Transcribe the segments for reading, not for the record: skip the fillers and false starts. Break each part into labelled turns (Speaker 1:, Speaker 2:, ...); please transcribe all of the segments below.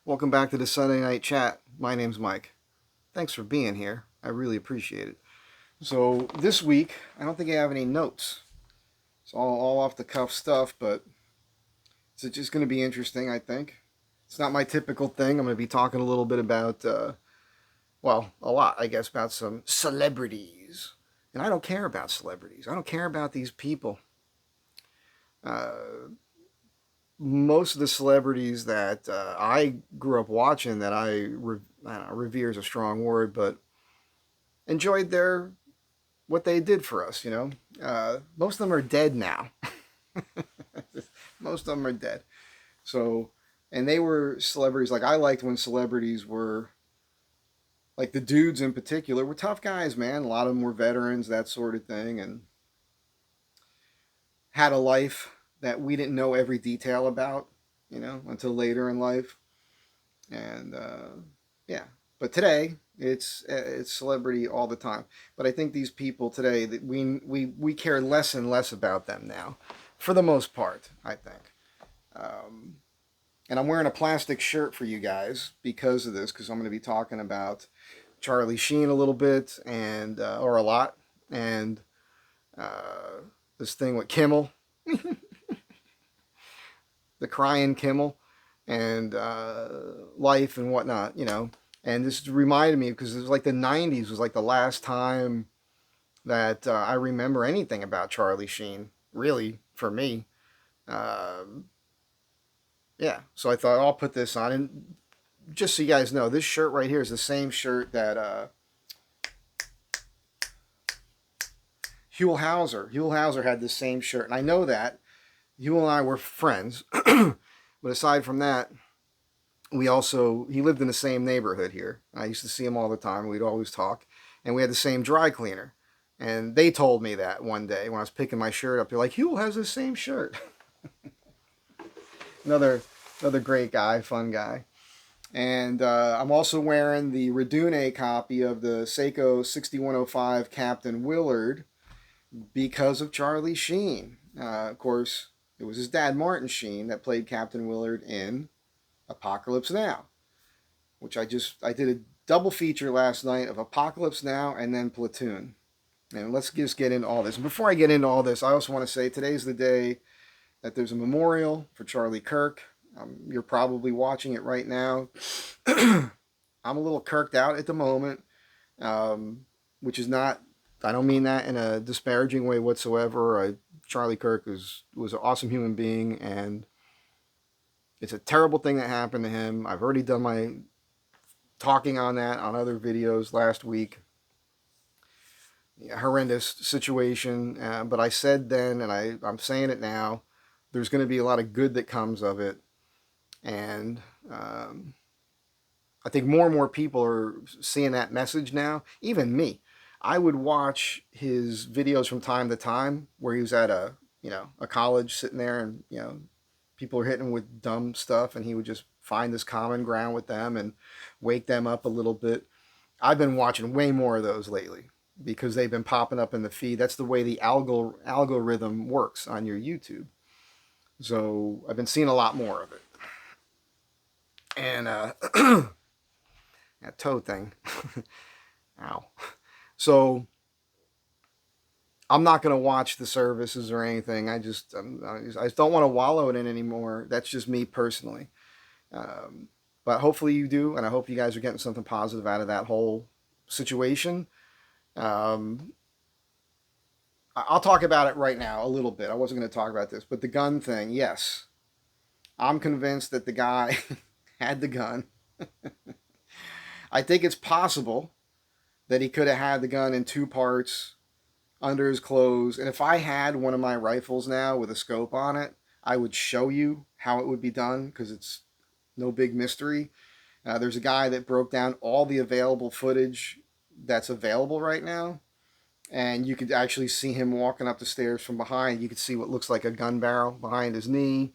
Speaker 1: Welcome back to the Sunday Night Chat. My name's Mike. Thanks for being here. I really appreciate it. So this week, I don't think I have any notes. It's all off the cuff stuff, but it's just going to be interesting, I think. It's not my typical thing. I'm going to be talking a little bit about, a lot, I guess, about some celebrities. And I don't care about celebrities. I don't care about these people. Most of the celebrities that I grew up watching that I don't know, revere is a strong word, but enjoyed what they did for us. Most of them are dead now. Most of them are dead. So, and they were celebrities. Like I liked when celebrities were like the dudes in particular were tough guys, man. A lot of them were veterans, that sort of thing, and had a life that we didn't know every detail about, until later in life. And yeah, but today it's celebrity all the time. But I think these people today that we care less and less about them now, for the most part. I think. And I'm wearing a plastic shirt for you guys because of this, because I'm going to be talking about Charlie Sheen a little bit and or a lot, and this thing with Kimmel, the crying Kimmel, and life and whatnot, And this reminded me because it was like the '90s was like the last time that I remember anything about Charlie Sheen, really, for me. Yeah, so I thought I'll put this on, and just so you guys know, this shirt right here is the same shirt that Huell Hauser had the same shirt, and I know that Huell and I were friends, but aside from that, he lived in the same neighborhood here. I used to see him all the time. We'd always talk, and we had the same dry cleaner. And they told me that one day when I was picking my shirt up. They're like, Huell has the same shirt. another great guy, fun guy. And I'm also wearing the Redune copy of the Seiko 6105 Captain Willard because of Charlie Sheen. Of course, it was his dad, Martin Sheen, that played Captain Willard in Apocalypse Now, which I did a double feature last night of Apocalypse Now and then Platoon. And let's just get into all this. And before I get into all this, I also want to say today's the day that there's a memorial for Charlie Kirk. You're probably watching it right now. I'm a little kirked out at the moment, which is not, I don't mean that in a disparaging way whatsoever. Charlie Kirk was an awesome human being, and it's a terrible thing that happened to him. I've already done my talking on that on other videos last week. Yeah, horrendous situation, but I said then, and I'm saying it now, there's going to be a lot of good that comes of it. And I think more and more people are seeing that message now. Even me. I would watch his videos from time to time where he was at a college sitting there, and people are hitting him with dumb stuff, and he would just find this common ground with them and wake them up a little bit. I've been watching way more of those lately because they've been popping up in the feed. That's the way the algorithm works on your YouTube. So I've been seeing a lot more of it. And that toe thing. Ow. So I'm not going to watch the services or anything. I just don't want to wallow in it anymore. That's just me personally. But hopefully you do, and I hope you guys are getting something positive out of that whole situation. I'll talk about it right now a little bit. I wasn't going to talk about this, but the gun thing, yes. I'm convinced that the guy had the gun. I think it's possible that he could have had the gun in two parts under his clothes. And if I had one of my rifles now with a scope on it, I would show you how it would be done because it's no big mystery. There's a guy that broke down all the available footage that's available right now. And you could actually see him walking up the stairs from behind. You could see what looks like a gun barrel behind his knee.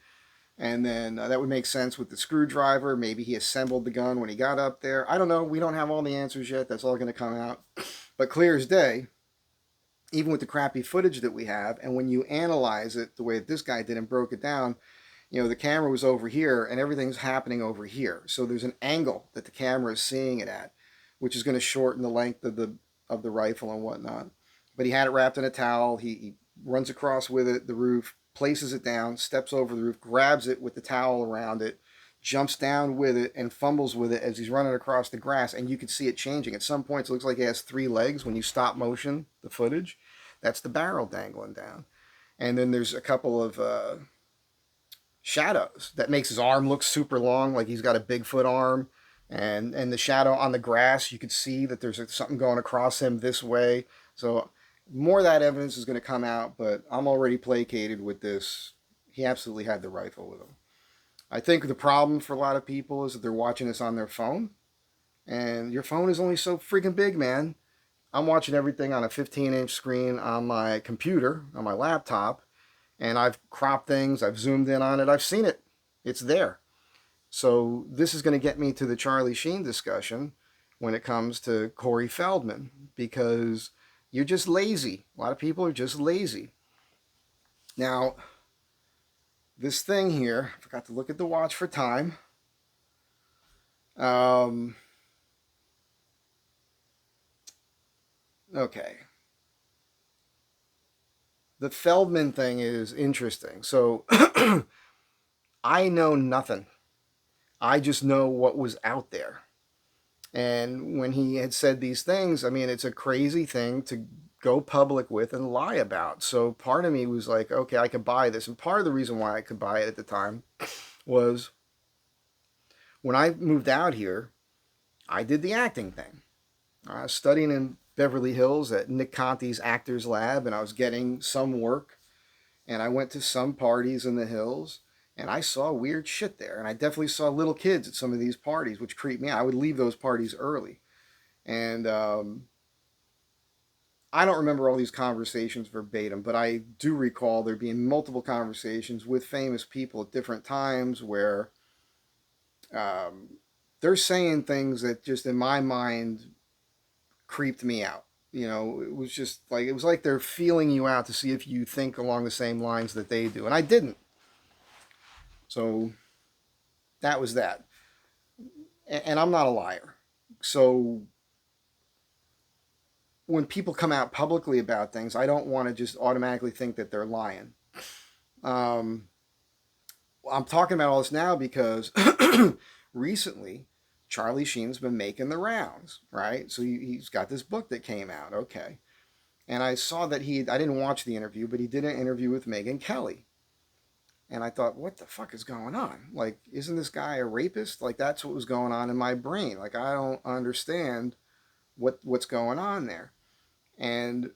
Speaker 1: And then that would make sense with the screwdriver. Maybe he assembled the gun when he got up there. I don't know. We don't have all the answers yet. That's all going to come out. But clear as day, even with the crappy footage that we have, and when you analyze it the way that this guy did and broke it down, The camera was over here and everything's happening over here. So there's an angle that the camera is seeing it at, which is going to shorten the length of the rifle and whatnot. But he had it wrapped in a towel. He runs across with it, the roof, places it down, steps over the roof, grabs it with the towel around it, jumps down with it, and fumbles with it as he's running across the grass. And you can see it changing. At some points, it looks like it has 3 legs when you stop motion the footage. That's the barrel dangling down. And then there's a couple of shadows that makes his arm look super long, like he's got a Bigfoot arm. And the shadow on the grass, you could see that there's something going across him this way. So more of that evidence is going to come out, but I'm already placated with this. He absolutely had the rifle with him. I think the problem for a lot of people is that they're watching this on their phone. And your phone is only so freaking big, man. I'm watching everything on a 15-inch screen on my computer, on my laptop. And I've cropped things, I've zoomed in on it, I've seen it. It's there. So this is going to get me to the Charlie Sheen discussion when it comes to Corey Feldman, because you're just lazy. A lot of people are just lazy. Now, this thing here, I forgot to look at the watch for time. Okay. The Feldman thing is interesting. So I know nothing. I just know what was out there. And when he had said these things, I mean, it's a crazy thing to go public with and lie about. So part of me was like, okay, I could buy this. And part of the reason why I could buy it at the time was when I moved out here, I did the acting thing. I was studying in Beverly Hills at Nick Conti's Actors Lab, and I was getting some work. And I went to some parties in the hills, and I saw weird shit there. And I definitely saw little kids at some of these parties, which creeped me out. I would leave those parties early. And I don't remember all these conversations verbatim, but I do recall there being multiple conversations with famous people at different times where they're saying things that just in my mind creeped me out. It was just like, it was like they're feeling you out to see if you think along the same lines that they do. And I didn't. So that was that. And I'm not a liar. So when people come out publicly about things, I don't want to just automatically think that they're lying. I'm talking about all this now because recently Charlie Sheen's been making the rounds, right? So he's got this book that came out, okay. And I saw that I didn't watch the interview, but he did an interview with Megyn Kelly. And I thought, what the fuck is going on? Like, isn't this guy a rapist? Like, that's what was going on in my brain. Like, I don't understand what's going on there. And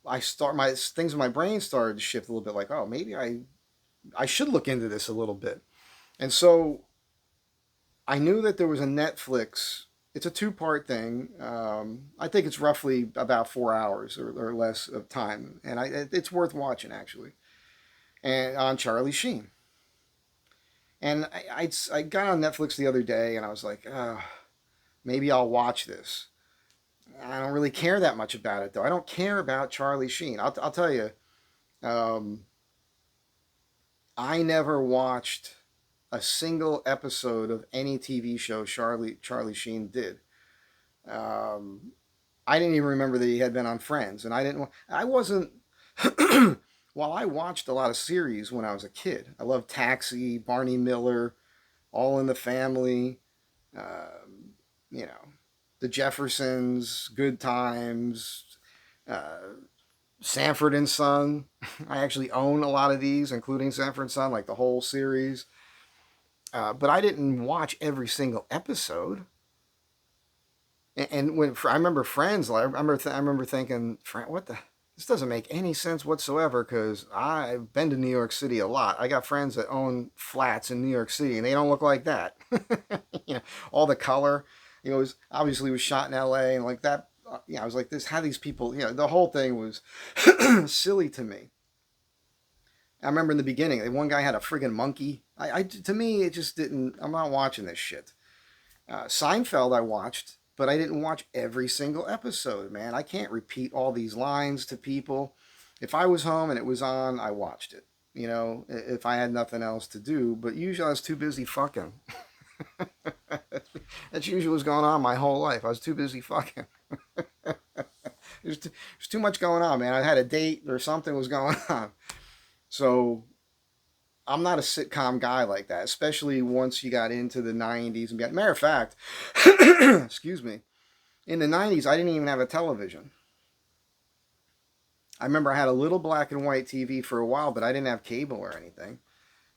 Speaker 1: my things in my brain started to shift a little bit. Like, oh, maybe I should look into this a little bit. And so I knew that there was a Netflix. It's a 2-part thing. I think it's roughly about 4 hours or less of time, and it's worth watching actually. And on Charlie Sheen. And I got on Netflix the other day, and I was like, oh, maybe I'll watch this. I don't really care that much about it, though. I don't care about Charlie Sheen. I'll tell you, I never watched a single episode of any TV show Charlie Sheen did. I didn't even remember that he had been on Friends, and I wasn't. While I watched a lot of series when I was a kid, I loved Taxi, Barney Miller, All in the Family, The Jeffersons, Good Times, Sanford and Son. I actually own a lot of these, including Sanford and Son, like the whole series. But I didn't watch every single episode. And when I remember Friends, I remember thinking, what the? This doesn't make any sense whatsoever, because I've been to New York City a lot. I got friends that own flats in New York City, and they don't look like that. All the color, obviously was shot in L.A. and like that. I was like, how these people, the whole thing was silly to me. I remember in the beginning, one guy had a friggin' monkey. To me, it just didn't. I'm not watching this shit. Seinfeld, I watched. But I didn't watch every single episode, man. I can't repeat all these lines to people. If I was home and it was on, I watched it. you know, if I had nothing else to do. But usually I was too busy fucking. That's usually what's going on my whole life. I was too busy fucking. There's too much going on, man. I had a date or something was going on. So I'm not a sitcom guy like that, especially once you got into the 90s. Matter of fact, excuse me, in the 90s, I didn't even have a television. I remember I had a little black and white TV for a while, but I didn't have cable or anything.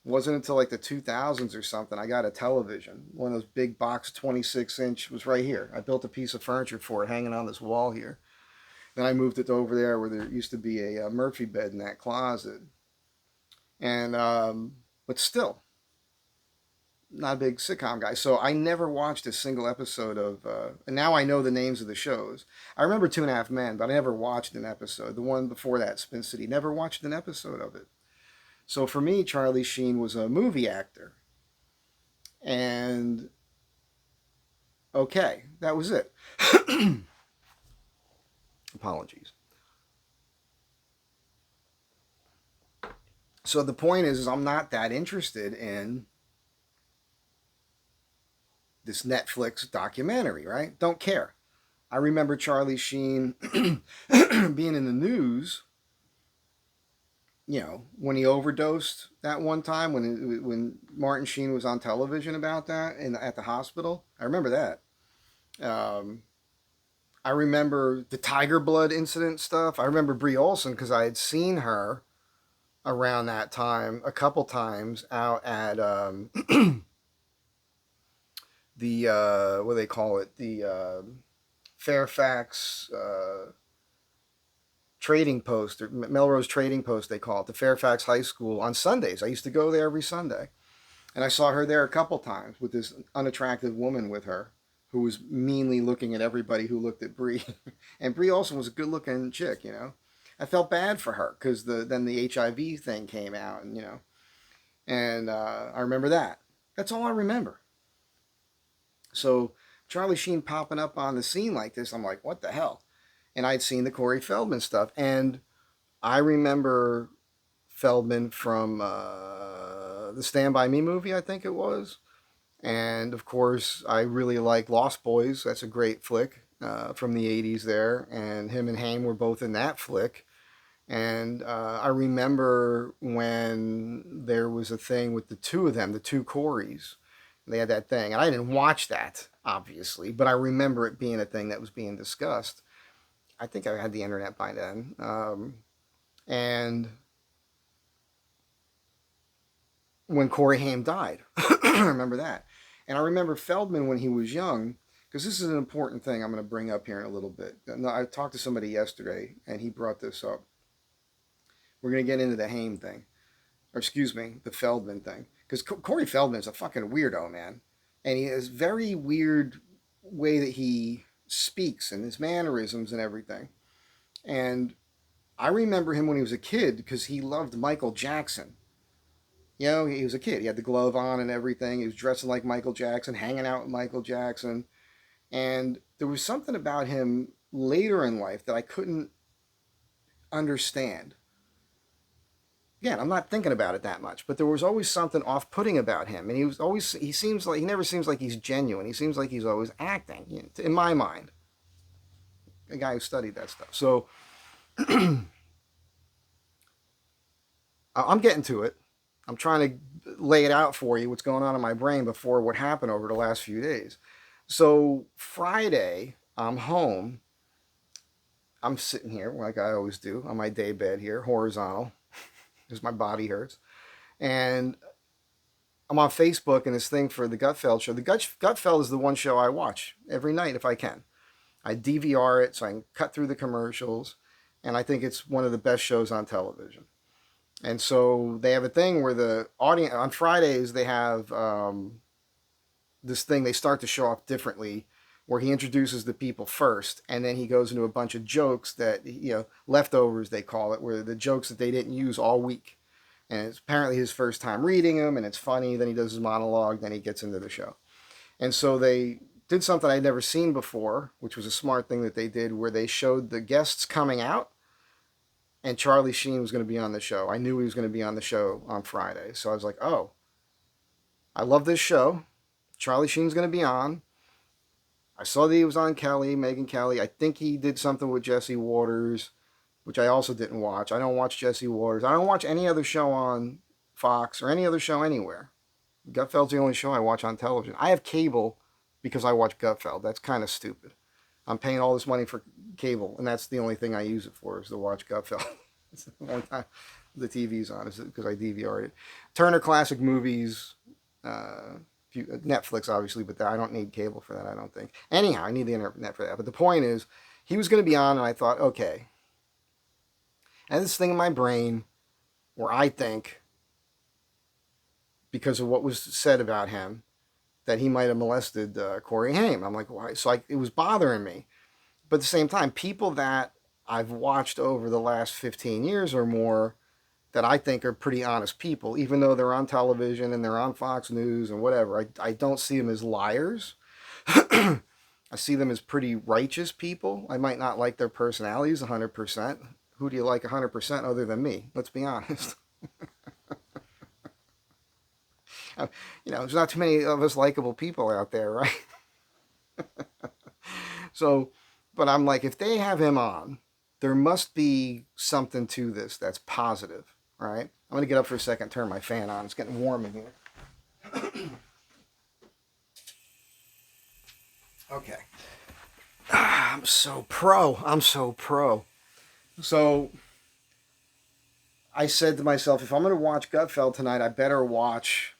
Speaker 1: It wasn't until like the 2000s or something I got a television. One of those big box 26-inch was right here. I built a piece of furniture for it hanging on this wall here. Then I moved it over there where there used to be a Murphy bed in that closet. And, but still, not a big sitcom guy. So I never watched a single episode of, and now I know the names of the shows. I remember Two and a Half Men, but I never watched an episode. The one before that, Spin City, never watched an episode of it. So for me, Charlie Sheen was a movie actor. And okay, that was it. Apologies. So the point is I'm not that interested in this Netflix documentary, right? Don't care. I remember Charlie Sheen being in the news, you know, when he overdosed that one time when Martin Sheen was on television about that at the hospital. I remember that. I remember the Tiger Blood incident stuff. I remember Brie Olson because I had seen her around that time a couple times out at the what do they call it, the Fairfax Trading Post, or Melrose Trading Post they call it, the Fairfax High School on Sundays. I used to go there every Sunday, and I saw her there a couple times with this unattractive woman with her who was meanly looking at everybody who looked at Brie. And Brie Olson was a good looking chick, you know. I felt bad for her because then the HIV thing came out, and you know, and I remember that. That's all I remember. So Charlie Sheen popping up on the scene like this, I'm like, what the hell? And I'd seen the Corey Feldman stuff, and I remember Feldman from the Stand By Me movie, I think it was. And of course, I really like Lost Boys. That's a great flick from the 80s there. And him and Haim were both in that flick. And I remember when there was a thing with the two of them, the two Coreys. They had that thing. And I didn't watch that, obviously, but I remember it being a thing that was being discussed. I think I had the internet by then. And when Corey Haim died, I remember that. And I remember Feldman when he was young, because this is an important thing I'm going to bring up here in a little bit. I talked to somebody yesterday, and he brought this up. We're going to get into the Haim thing, or excuse me, the Feldman thing. Because Corey Feldman's a fucking weirdo, man. And he has very weird way that he speaks and his mannerisms and everything. And I remember him when he was a kid because he loved Michael Jackson. You know, he was a kid. He had the glove on and everything. He was dressing like Michael Jackson, hanging out with Michael Jackson. And there was something about him later in life that I couldn't understand. Again, I'm not thinking about it that much, but there was always something off-putting about him. And he never seems like he's genuine. He seems like he's always acting, you know, in my mind. A guy who studied that stuff. So I'm getting to it. I'm trying to lay it out for you, what's going on in my brain before what happened over the last few days. So Friday, I'm home. I'm sitting here like I always do on my day bed here, horizontal, because my body hurts. And I'm on Facebook and this thing for the Gutfeld show. The Gutfeld is the one show I watch every night if I can. I DVR it so I can cut through the commercials. And I think it's one of the best shows on television. And so they have a thing where the audience, on Fridays, they have this thing, they start to show off differently, where he introduces the people first, and then he goes into a bunch of jokes that, you know, leftovers, they call it, where the jokes that they didn't use all week. And it's apparently his first time reading them, and it's funny. Then he does his monologue, then he gets into the show. And so they did something I'd never seen before, which was a smart thing that they did, where they showed the guests coming out, and Charlie Sheen was going to be on the show. I knew he was going to be on the show on Friday, so I was like, oh, I love this show. Charlie Sheen's going to be on. I saw that he was on Kelly, Megyn Kelly. I think he did something with Jesse Waters, which I also didn't watch. I don't watch Jesse Waters. I don't watch any other show on Fox or any other show anywhere. Gutfeld's the only show I watch on television. I have cable because I watch Gutfeld. That's kind of stupid. I'm paying all this money for cable, and that's the only thing I use it for is to watch Gutfeld. It's the only time the TV's on is because I DVR'd it. Turner Classic Movies, Netflix obviously, but I don't need cable for that, I don't think. Anyhow, I need the internet for that. But the point is, he was going to be on, and I thought, okay. I had this thing in my brain where I think, because of what was said about him, that he might have molested Corey Haim. I'm like, why? So it was bothering me. But at the same time, people that I've watched over the last 15 years or more that I think are pretty honest people, even though they're on television and they're on Fox News and whatever, I don't see them as liars. I see them as pretty righteous people. I might not like their personalities 100%. Who do you like 100% other than me? Let's be honest. There's not too many of us likable people out there, right? So, but I'm like, if they have him on, there must be something to this that's positive, right? I'm going to get up for a second, turn my fan on. It's getting warm in here. Okay. I'm so pro. So I said to myself, if I'm going to watch Gutfeld tonight, I better watch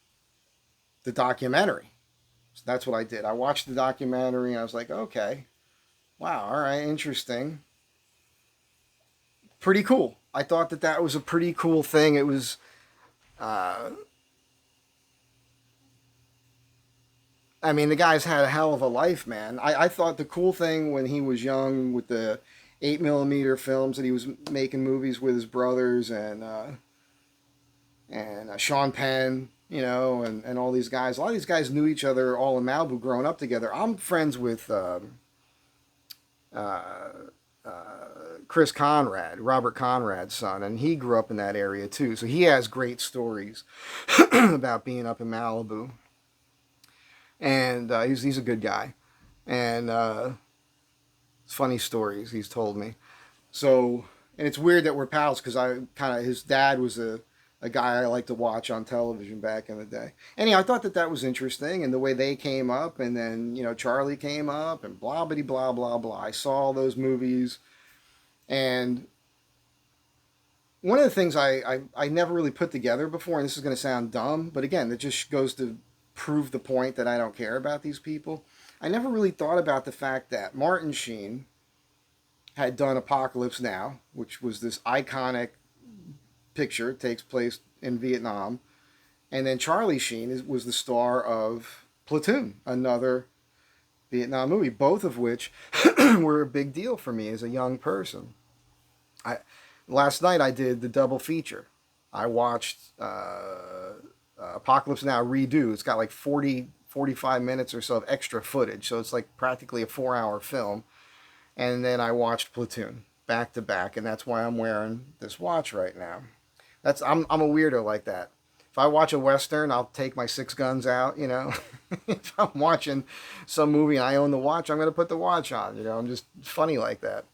Speaker 1: the documentary. So that's what I did. I watched the documentary and I was like, okay, wow, all right, interesting. Pretty cool. I thought that was a pretty cool thing. It was, I mean, the guy's had a hell of a life, man. I thought the cool thing when he was young with the 8mm films that he was making movies with his brothers and Sean Penn, and all these guys. A lot of these guys knew each other all in Malibu growing up together. I'm friends with Chris Conrad, Robert Conrad's son, and he grew up in that area too. So he has great stories about being up in Malibu. And he's a good guy. And funny stories he's told me. So, and it's weird that we're pals because his dad was a guy I liked to watch on television back in the day. Anyhow, I thought that was interesting, and the way they came up, and then, Charlie came up, and blah, bitty, blah, blah, blah. I saw all those movies, and one of the things I never really put together before, and this is going to sound dumb, but again, it just goes to prove the point that I don't care about these people. I never really thought about the fact that Martin Sheen had done Apocalypse Now, which was this iconic picture. It takes place in Vietnam. And then Charlie Sheen was the star of Platoon, another Vietnam movie, both of which were a big deal for me as a young person. Last night I did the double feature. I watched Apocalypse Now redo. It's got like 45 minutes or so of extra footage, so it's like practically a 4-hour film. And then I watched Platoon back to back, and that's why I'm wearing this watch right now. I'm a weirdo like that. If I watch a Western, I'll take my 6 guns out, If I'm watching some movie and I own the watch, I'm going to put the watch on, I'm just funny like that.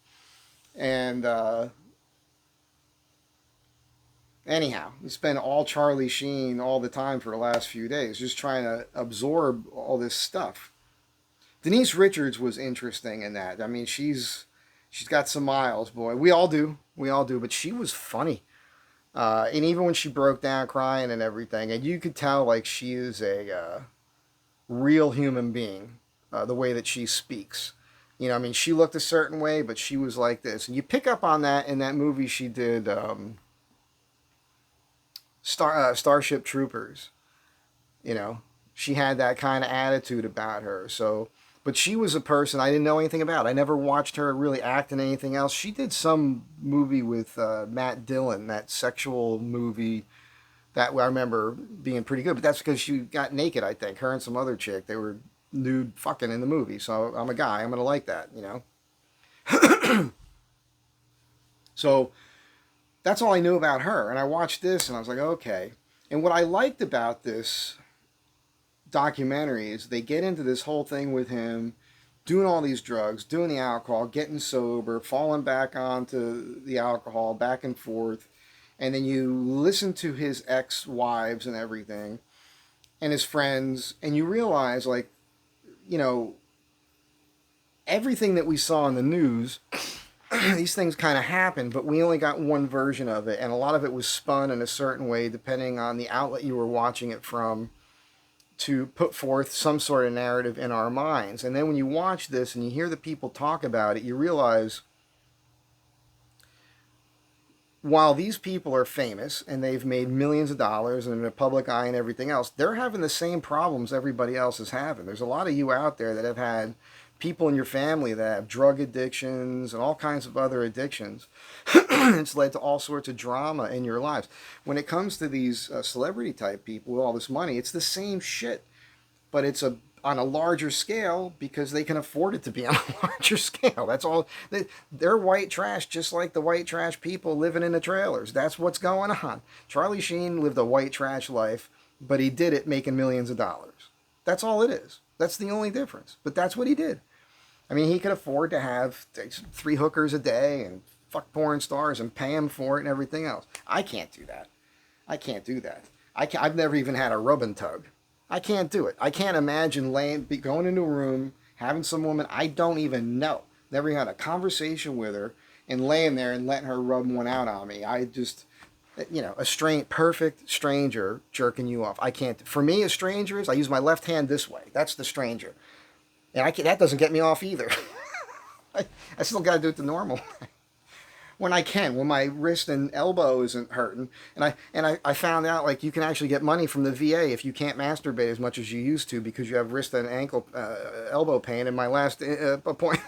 Speaker 1: And anyhow, we spend all Charlie Sheen all the time for the last few days, just trying to absorb all this stuff. Denise Richards was interesting in that. I mean, she's got some miles, boy. We all do, but she was funny. And even when she broke down crying and everything, and you could tell like she is a real human being, the way that she speaks. I mean, she looked a certain way, but she was like this. And you pick up on that in that movie she did, Starship Troopers. She had that kind of attitude about her. So, but she was a person I didn't know anything about. I never watched her really act in anything else. She did some movie with Matt Dillon, that sexual movie that I remember being pretty good. But that's because she got naked, I think. Her and some other chick, they were nude fucking in the movie. So I'm a guy. I'm going to like that, So That's all I knew about her. And I watched this and I was like, okay. And what I liked about this documentary is they get into this whole thing with him doing all these drugs, doing the alcohol, getting sober, falling back onto the alcohol, back and forth. And then you listen to his ex-wives and everything and his friends, and you realize, like, you know, everything that we saw in the news, these things kind of happened, but we only got one version of it, and a lot of it was spun in a certain way depending on the outlet you were watching it from to put forth some sort of narrative in our minds. And then when you watch this and you hear the people talk about it, you realize while these people are famous and they've made millions of dollars and in the public eye and everything else, they're having the same problems everybody else is having. There's a lot of you out there that have had people in your family that have drug addictions and all kinds of other addictions. It's led to all sorts of drama in your lives. When it comes to these celebrity type people with all this money, it's the same shit, but it's on a larger scale because they can afford it to be on a larger scale. That's all. They're white trash, just like the white trash people living in the trailers. That's what's going on. Charlie Sheen lived a white trash life, but he did it making millions of dollars. That's all it is. That's the only difference. But that's what he did. I mean, he could afford to have 3 hookers a day and fuck porn stars and pay them for it and everything else. I can't do that. I can't do that. I've never even had a rub and tug. I can't do it. I can't imagine going into a room, having some woman I don't even know, never even had a conversation with her, and laying there and letting her rub one out on me. I just, a perfect stranger jerking you off. I can't. For me, a stranger is I use my left hand this way. That's the stranger. And that doesn't get me off either. I still got to do it the normal way. When I can, when my wrist and elbow isn't hurting. And I found out, like, you can actually get money from the VA if you can't masturbate as much as you used to because you have wrist and ankle, elbow pain in my last appointment.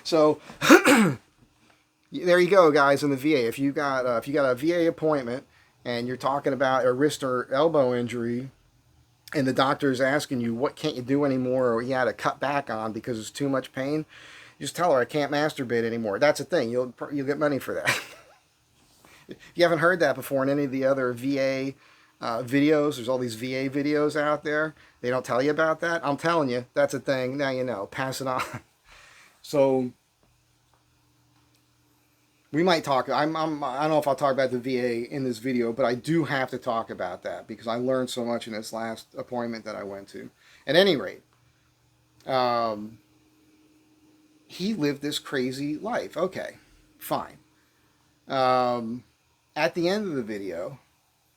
Speaker 1: So there you go, guys, in the VA. If you got a VA appointment and you're talking about a wrist or elbow injury, and the doctor's asking you what can't you do anymore, or you had to cut back on because it's too much pain, just tell her I can't masturbate anymore. That's a thing. You'll get money for that. If you haven't heard that before in any of the other VA videos, there's all these VA videos out there. They don't tell you about that. I'm telling you, that's a thing. Now you know. Pass it on. So we might talk. I don't know if I'll talk about the VA in this video, but I do have to talk about that because I learned so much in this last appointment that I went to. At any rate, he lived this crazy life. Okay, fine. At the end of the video,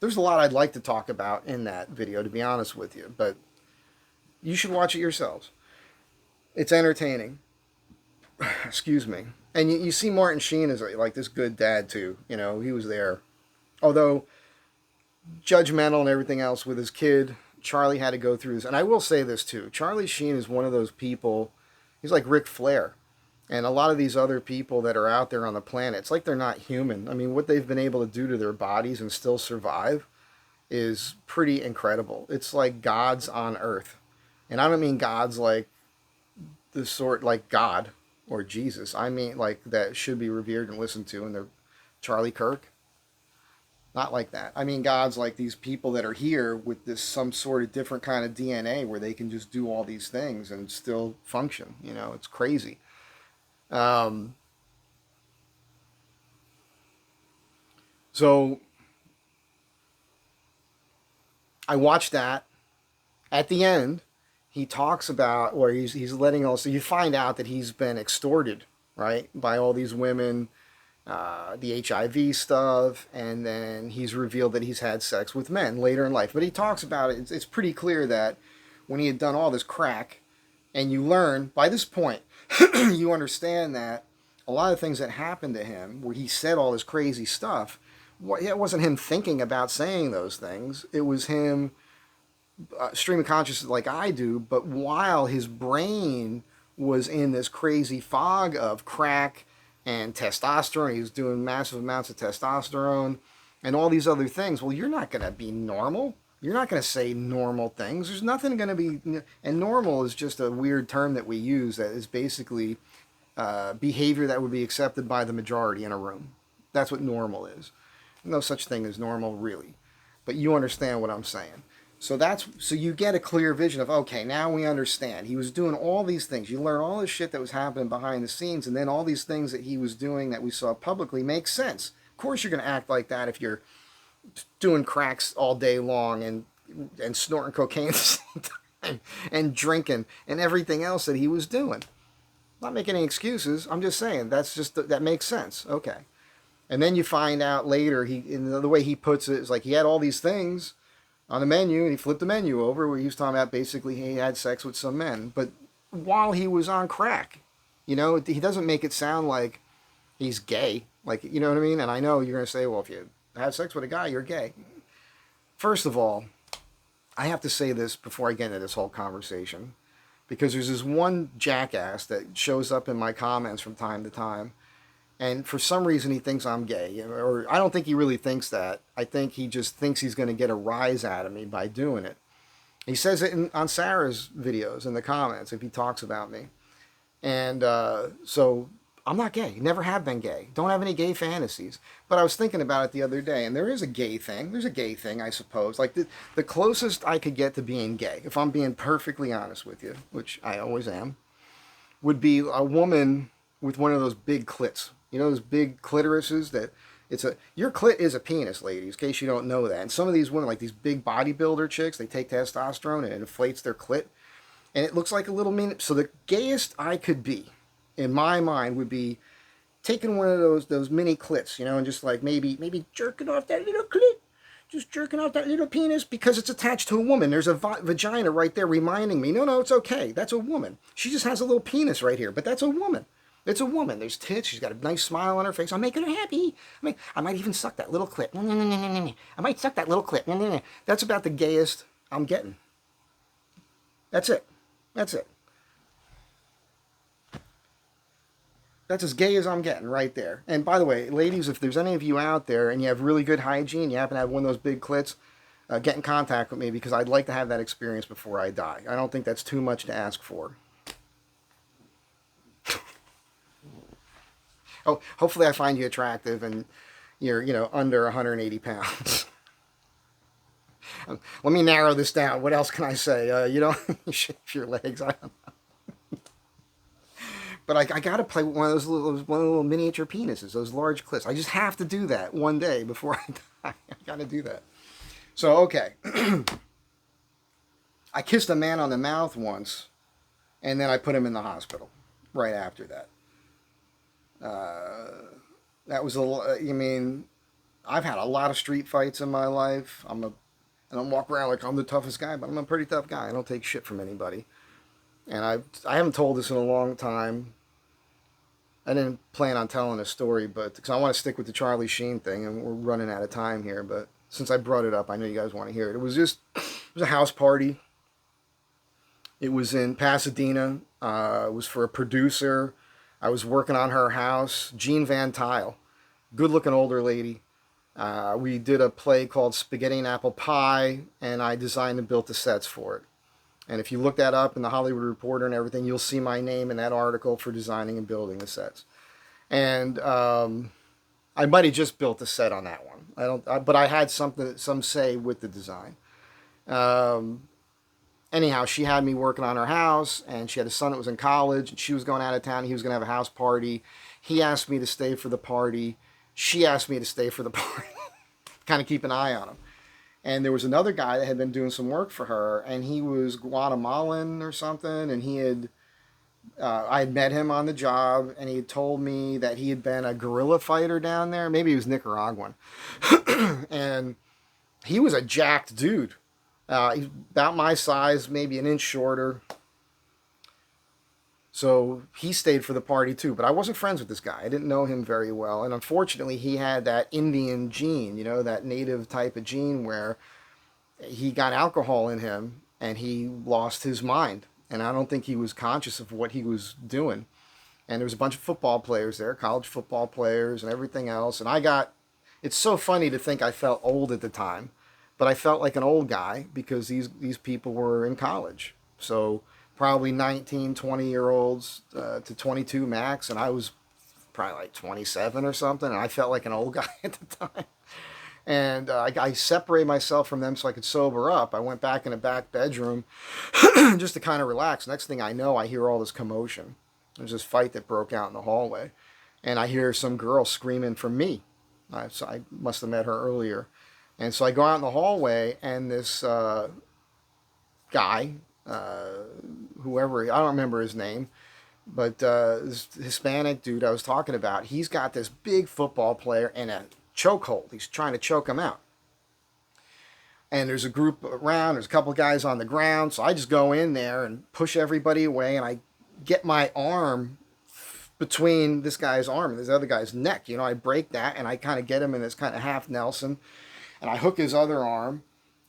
Speaker 1: there's a lot I'd like to talk about in that video, to be honest with you, but you should watch it yourselves. It's entertaining. Excuse me. And you see Martin Sheen as like this good dad too. You know, he was there. Although judgmental and everything else with his kid, Charlie had to go through this. And I will say this too. Charlie Sheen is one of those people, he's like Ric Flair. And a lot of these other people that are out there on the planet, it's like they're not human. I mean, what they've been able to do to their bodies and still survive is pretty incredible. It's like gods on earth. And I don't mean gods like the sort like God or Jesus. I mean like that should be revered and listened to, and they're Charlie Kirk. Not like that. I mean gods like these people that are here with this some sort of different kind of DNA where they can just do all these things and still function. You know, it's crazy. So I watched that. At the end, he talks about, or he's letting also, you find out that he's been extorted, right, by all these women, the HIV stuff, and then he's revealed that he's had sex with men later in life. But he talks about it. It's pretty clear that when he had done all this crack, and you learn, by this point, you understand that a lot of things that happened to him, where he said all this crazy stuff, it wasn't him thinking about saying those things. It was him stream of consciousness like I do, but while his brain was in this crazy fog of crack and testosterone, he was doing massive amounts of testosterone and all these other things. Well, you're not going to be normal. You're not going to say normal things. There's nothing going to be, and normal is just a weird term that we use that is basically behavior that would be accepted by the majority in a room. That's what normal is. No such thing as normal, really. But you understand what I'm saying. So you get a clear vision of, okay, now we understand. He was doing all these things. You learn all this shit that was happening behind the scenes, and then all these things that he was doing that we saw publicly make sense. Of course you're going to act like that if you're doing cracks all day long and snorting cocaine at the same time and drinking and everything else that he was doing. I'm not making any excuses. I'm just saying that makes sense. Okay. And then you find out later, the way he puts it is like he had all these things on the menu, and he flipped the menu over where he was talking about basically he had sex with some men, but while he was on crack, he doesn't make it sound like he's gay, like, you know what I mean? And I know you're going to say, well, if you have sex with a guy, you're gay. First of all, I have to say this before I get into this whole conversation, because there's this one jackass that shows up in my comments from time to time, and for some reason he thinks I'm gay, or I don't think he really thinks that. I think he just thinks he's going to get a rise out of me by doing it. He says it on Sarah's videos in the comments if he talks about me. And so I'm not gay. Never have been gay. Don't have any gay fantasies. But I was thinking about it the other day, and there is a gay thing. There's a gay thing, I suppose. Like the closest I could get to being gay, if I'm being perfectly honest with you, which I always am, would be a woman with one of those big clits. You know those big clitorises that your clit is a penis, ladies, in case you don't know that. And some of these women, like these big bodybuilder chicks, they take testosterone and it inflates their clit. And it looks like a little mini. So the gayest I could be, in my mind, would be taking one of those mini clits, and just like maybe jerking off that little clit. Just jerking off that little penis because it's attached to a woman. There's a vagina right there reminding me, no, it's okay. That's a woman. She just has a little penis right here, but that's a woman. It's a woman. There's tits. She's got a nice smile on her face. I'm making her happy. I might even suck that little clit. I might suck that little clit. That's about the gayest I'm getting. That's it. That's as gay as I'm getting right there. And by the way, ladies, if there's any of you out there and you have really good hygiene, you happen to have one of those big clits, get in contact with me because I'd like to have that experience before I die. I don't think that's too much to ask for. Oh, hopefully I find you attractive and you're, under 180 pounds. Let me narrow this down. What else can I say? You don't shave your legs. I don't know. But I got to play with one of those little miniature penises, those large clits. I just have to do that one day before I die. I got to do that. So, okay. I kissed a man on the mouth once, and then I put him in the hospital right after that. That was I've had a lot of street fights in my life. I don't walk around like I'm the toughest guy, but I'm a pretty tough guy. I don't take shit from anybody. And I haven't told this in a long time. I didn't plan on telling a story, but because I want to stick with the Charlie Sheen thing, and we're running out of time here. But since I brought it up, I know you guys want to hear it. It was a house party. It was in Pasadena. It was for a producer. I was working on her house, Jean Van Tile, good-looking older lady. We did a play called Spaghetti and Apple Pie, and I designed and built the sets for it. And if you look that up in the Hollywood Reporter and everything, you'll see my name in that article for designing and building the sets. And I might have just built the set on that one. But I had some say with the design. Anyhow, she had me working on her house, and she had a son that was in college, and she was going out of town. He was going to have a house party. He asked me to stay for the party. She asked me to stay for the party. Kind of keep an eye on him. And there was another guy that had been doing some work for her, and he was Guatemalan or something, and I had met him on the job, and he had told me that he had been a guerrilla fighter down there. Maybe he was Nicaraguan. And he was a jacked dude. He's about my size, maybe an inch shorter. So he stayed for the party too. But I wasn't friends with this guy. I didn't know him very well. And unfortunately, he had that Indian gene, that native type of gene where he got alcohol in him and he lost his mind. And I don't think he was conscious of what he was doing. And there was a bunch of football players there, college football players and everything else. And it's so funny to think I felt old at the time. But I felt like an old guy because these people were in college. So probably 19, 20-year-olds to 22 max, and I was probably like 27 or something, and I felt like an old guy at the time. And I separated myself from them so I could sober up. I went back in the back bedroom just to kind of relax. Next thing I know, I hear all this commotion. There's this fight that broke out in the hallway, and I hear some girl screaming for me. So I must have met her earlier. And so I go out in the hallway, and this guy, whoever, I don't remember his name, but this Hispanic dude I was talking about, he's got this big football player in a chokehold. He's trying to choke him out. And there's a group around, there's a couple guys on the ground, so I just go in there and push everybody away, and I get my arm between this guy's arm and this other guy's neck. You know, I break that, and I kind of get him in this kind of half Nelson, and I hook his other arm,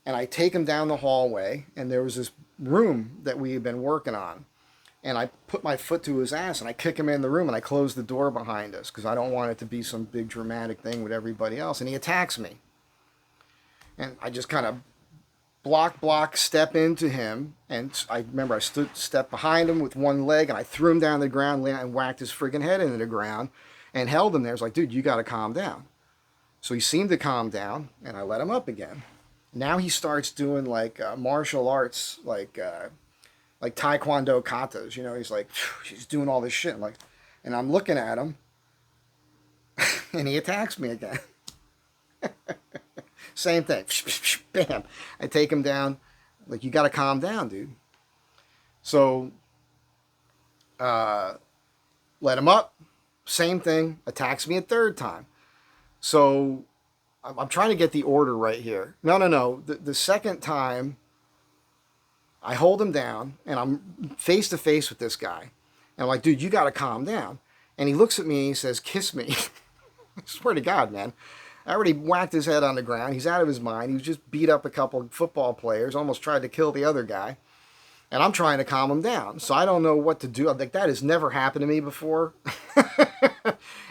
Speaker 1: and I take him down the hallway, and there was this room that we had been working on, and I put my foot to his ass, and I kick him in the room, and I close the door behind us, because I don't want it to be some big dramatic thing with everybody else, and he attacks me. And I just kind of block, step into him, and I remember I stepped behind him with one leg, and I threw him down the ground and whacked his friggin' head into the ground, and held him there. I was like, dude, you got to calm down. So he seemed to calm down, and I let him up again. Now he starts doing like martial arts, like Taekwondo katas. You know, he's like, he's doing all this shit. And I'm looking at him, and he attacks me again. Same thing. Bam. I take him down. Like, you got to calm down, dude. So, let him up. Same thing. Attacks me a third time. So, I'm trying to get the order right here. No. The second time, I hold him down, and I'm face to face with this guy. And I'm like, dude, you got to calm down. And he looks at me and he says, kiss me. I swear to God, man. I already whacked his head on the ground. He's out of his mind. He was just beat up a couple of football players, almost tried to kill the other guy. And I'm trying to calm him down. So I don't know what to do. I'm like, that has never happened to me before.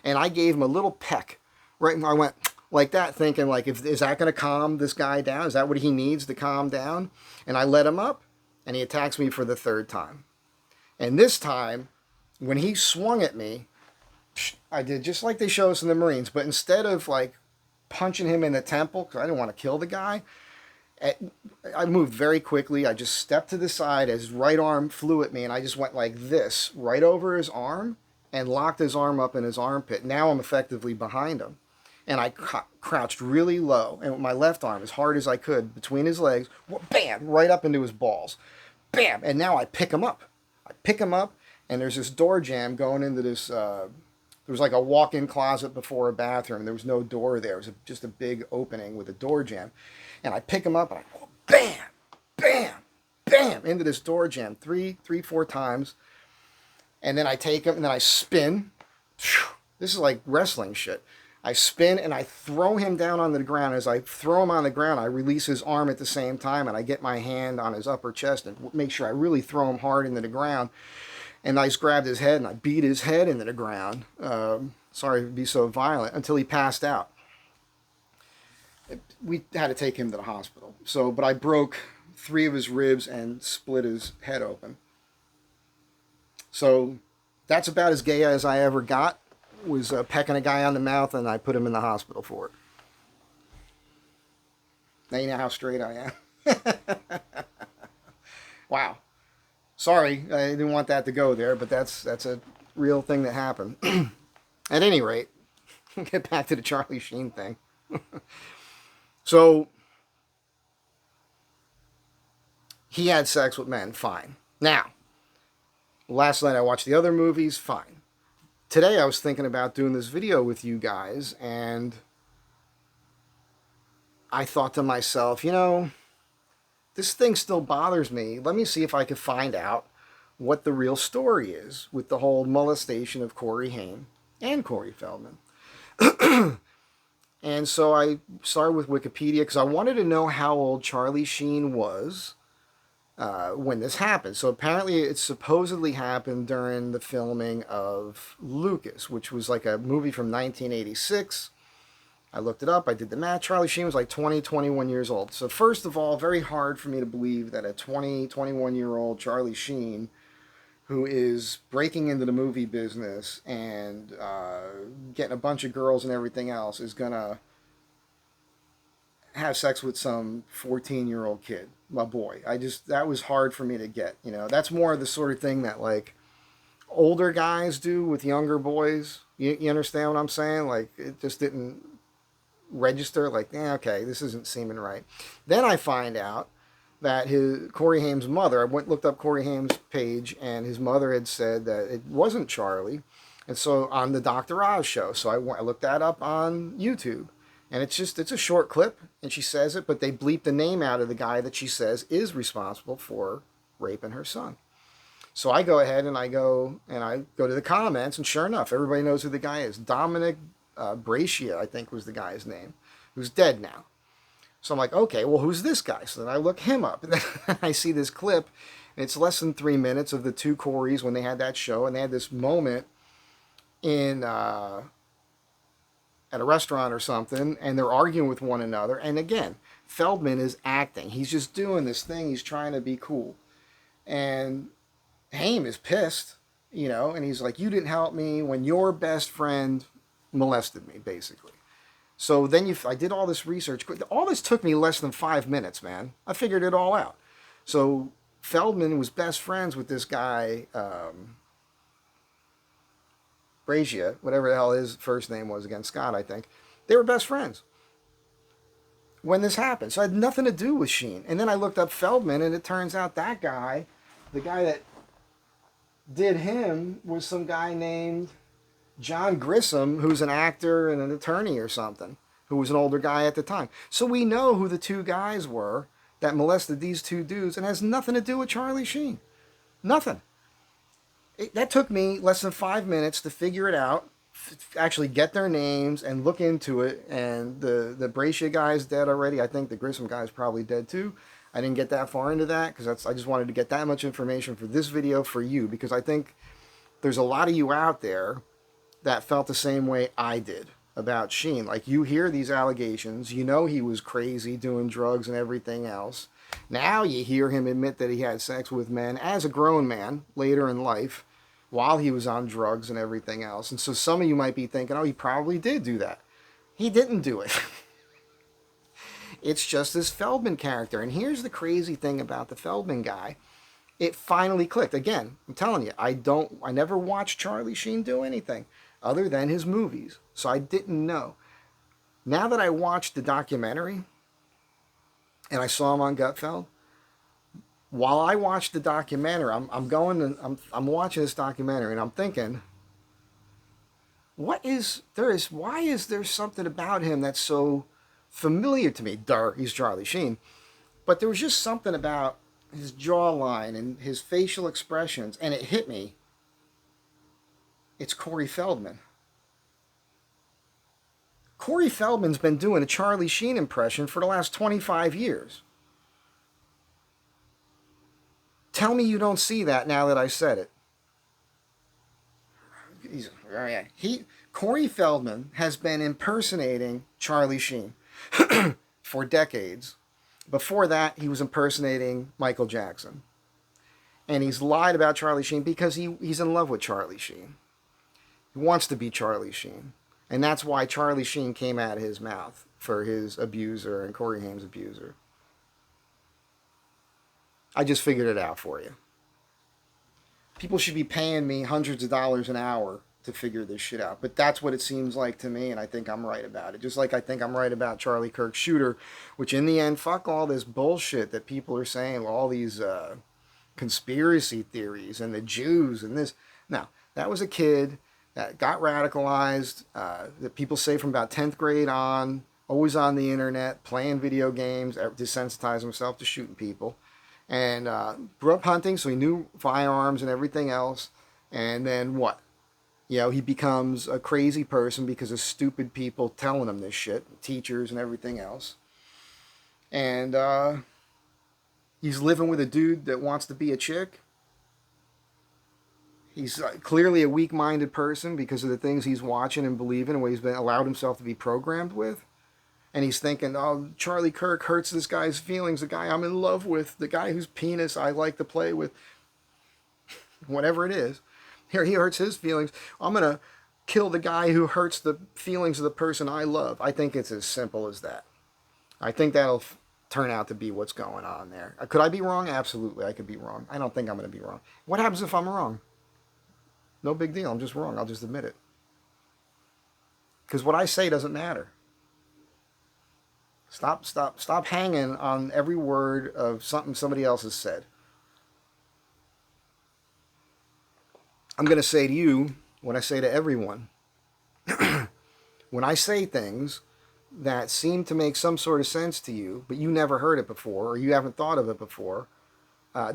Speaker 1: And I gave him a little peck. Right, I went like that, thinking, like, is that going to calm this guy down? Is that what he needs to calm down? And I let him up, and he attacks me for the third time. And this time, when he swung at me, I did just like they show us in the Marines, but instead of, like, punching him in the temple, because I didn't want to kill the guy, I moved very quickly. I just stepped to the side as his right arm flew at me, and I just went like this, right over his arm, and locked his arm up in his armpit. Now I'm effectively behind him. And I crouched really low, and with my left arm, as hard as I could, between his legs, bam, right up into his balls. Bam! And now I pick him up. And there's this door jamb going into this, there was like a walk-in closet before a bathroom. There was no door there. It was just a big opening with a door jamb. And I pick him up, and I go, bam, bam, bam, into this door jamb, three, 4 times. And then I take him, and then I spin. This is like wrestling shit. I spin, and I throw him down onto the ground. As I throw him on the ground, I release his arm at the same time, and I get my hand on his upper chest and make sure I really throw him hard into the ground. And I just grabbed his head, and I beat his head into the ground. Sorry to be so violent, until he passed out. We had to take him to the hospital. But I broke 3 of his ribs and split his head open. So that's about as gay as I ever got. Was pecking a guy on the mouth, and I put him in the hospital for it. Now you know how straight I am. Wow. Sorry, I didn't want that to go there, but that's a real thing that happened. At any rate, get back to the Charlie Sheen thing. So, he had sex with men, fine. Now, last night I watched the other movies, fine. Today I was thinking about doing this video with you guys, and I thought to myself, you know, this thing still bothers me. Let me see if I can find out what the real story is with the whole molestation of Corey Haim and Corey Feldman. And so I started with Wikipedia because I wanted to know how old Charlie Sheen was when this happened. So apparently it supposedly happened during the filming of Lucas, which was like a movie from 1986. I looked it up. I did the math. Charlie Sheen was like 20, 21 years old. So first of all, very hard for me to believe that a 20, 21-year-old Charlie Sheen, who is breaking into the movie business and getting a bunch of girls and everything else, is going to have sex with some 14-year-old kid, my boy. That was hard for me to get. That's more the sort of thing that like older guys do with younger boys. You understand what I'm saying? Like, it just didn't register. Like, okay, this isn't seeming right. Then I find out that Corey Haim's mother, I looked up Corey Haim's page, and his mother had said that it wasn't Charlie. And so on the Dr. Oz show, so I looked that up on YouTube. And it's a short clip, and she says it, but they bleep the name out of the guy that she says is responsible for raping her son. So I go ahead and I go to the comments, and sure enough, everybody knows who the guy is. Dominic Brachia, I think was the guy's name, who's dead now. So I'm like, okay, well, who's this guy? So then I look him up, and then I see this clip, and it's less than 3 minutes of the two Coreys when they had that show, and they had this moment in at a restaurant or something, and they're arguing with one another. And again, Feldman is acting. He's just doing this thing. He's trying to be cool. And Haim is pissed, and he's like, you didn't help me when your best friend molested me, basically. So then I did all this research. All this took me less than 5 minutes, man. I figured it all out. So Feldman was best friends with this guy, Brachia, whatever the hell his first name was, again, Scott, I think. They were best friends when this happened. So it had nothing to do with Sheen. And then I looked up Feldman, and it turns out that guy, the guy that did him, was some guy named John Grissom, who's an actor and an attorney or something, who was an older guy at the time. So we know who the two guys were that molested these two dudes, and has nothing to do with Charlie Sheen. Nothing. That took me less than 5 minutes to figure it out, actually get their names and look into it. And the Brachia guy's dead already. I think the Grissom guy's probably dead too. I didn't get that far into that because I just wanted to get that much information for this video for you, because I think there's a lot of you out there that felt the same way I did about Sheen. Like, you hear these allegations, he was crazy doing drugs and everything else. Now you hear him admit that he had sex with men as a grown man later in life while he was on drugs and everything else. And so some of you might be thinking, oh, he probably did do that. He didn't do it. It's just this Feldman character. And here's the crazy thing about the Feldman guy. It finally clicked. Again, I'm telling you, I never watched Charlie Sheen do anything other than his movies. So I didn't know. Now that I watched the documentary and I saw him on Gutfeld, while I watched the documentary, I'm watching this documentary and I'm thinking, why is there something about him that's so familiar to me? He's Charlie Sheen. But there was just something about his jawline and his facial expressions, and it hit me. It's Corey Feldman. Corey Feldman's been doing a Charlie Sheen impression for the last 25 years. Tell me you don't see that now that I said it. Corey Feldman has been impersonating Charlie Sheen for decades. Before that, he was impersonating Michael Jackson. And he's lied about Charlie Sheen because he's in love with Charlie Sheen. He wants to be Charlie Sheen. And that's why Charlie Sheen came out of his mouth for his abuser and Corey Haim's abuser. I just figured it out for you. People should be paying me hundreds of dollars an hour to figure this shit out. But that's what it seems like to me, and I think I'm right about it. Just like I think I'm right about Charlie Kirk's shooter, which in the end, fuck all this bullshit that people are saying, all these conspiracy theories and the Jews and this. No, that was a kid that got radicalized, that people say from about 10th grade on, always on the internet, playing video games, desensitized himself to shooting people. And grew up hunting, so he knew firearms and everything else. And then what? He becomes a crazy person because of stupid people telling him this shit, teachers and everything else. And he's living with a dude that wants to be a chick. He's clearly a weak-minded person because of the things he's watching and believing and what he's been allowed himself to be programmed with. And he's thinking, oh, Charlie Kirk hurts this guy's feelings, the guy I'm in love with, the guy whose penis I like to play with, whatever it is. Here, he hurts his feelings. I'm going to kill the guy who hurts the feelings of the person I love. I think it's as simple as that. I think that'll turn out to be what's going on there. Could I be wrong? Absolutely, I could be wrong. I don't think I'm going to be wrong. What happens if I'm wrong? No big deal. I'm just wrong. I'll just admit it. Because what I say doesn't matter. Stop hanging on every word of something somebody else has said. I'm going to say to you what I say to everyone. When I say things that seem to make some sort of sense to you, but you never heard it before or you haven't thought of it before,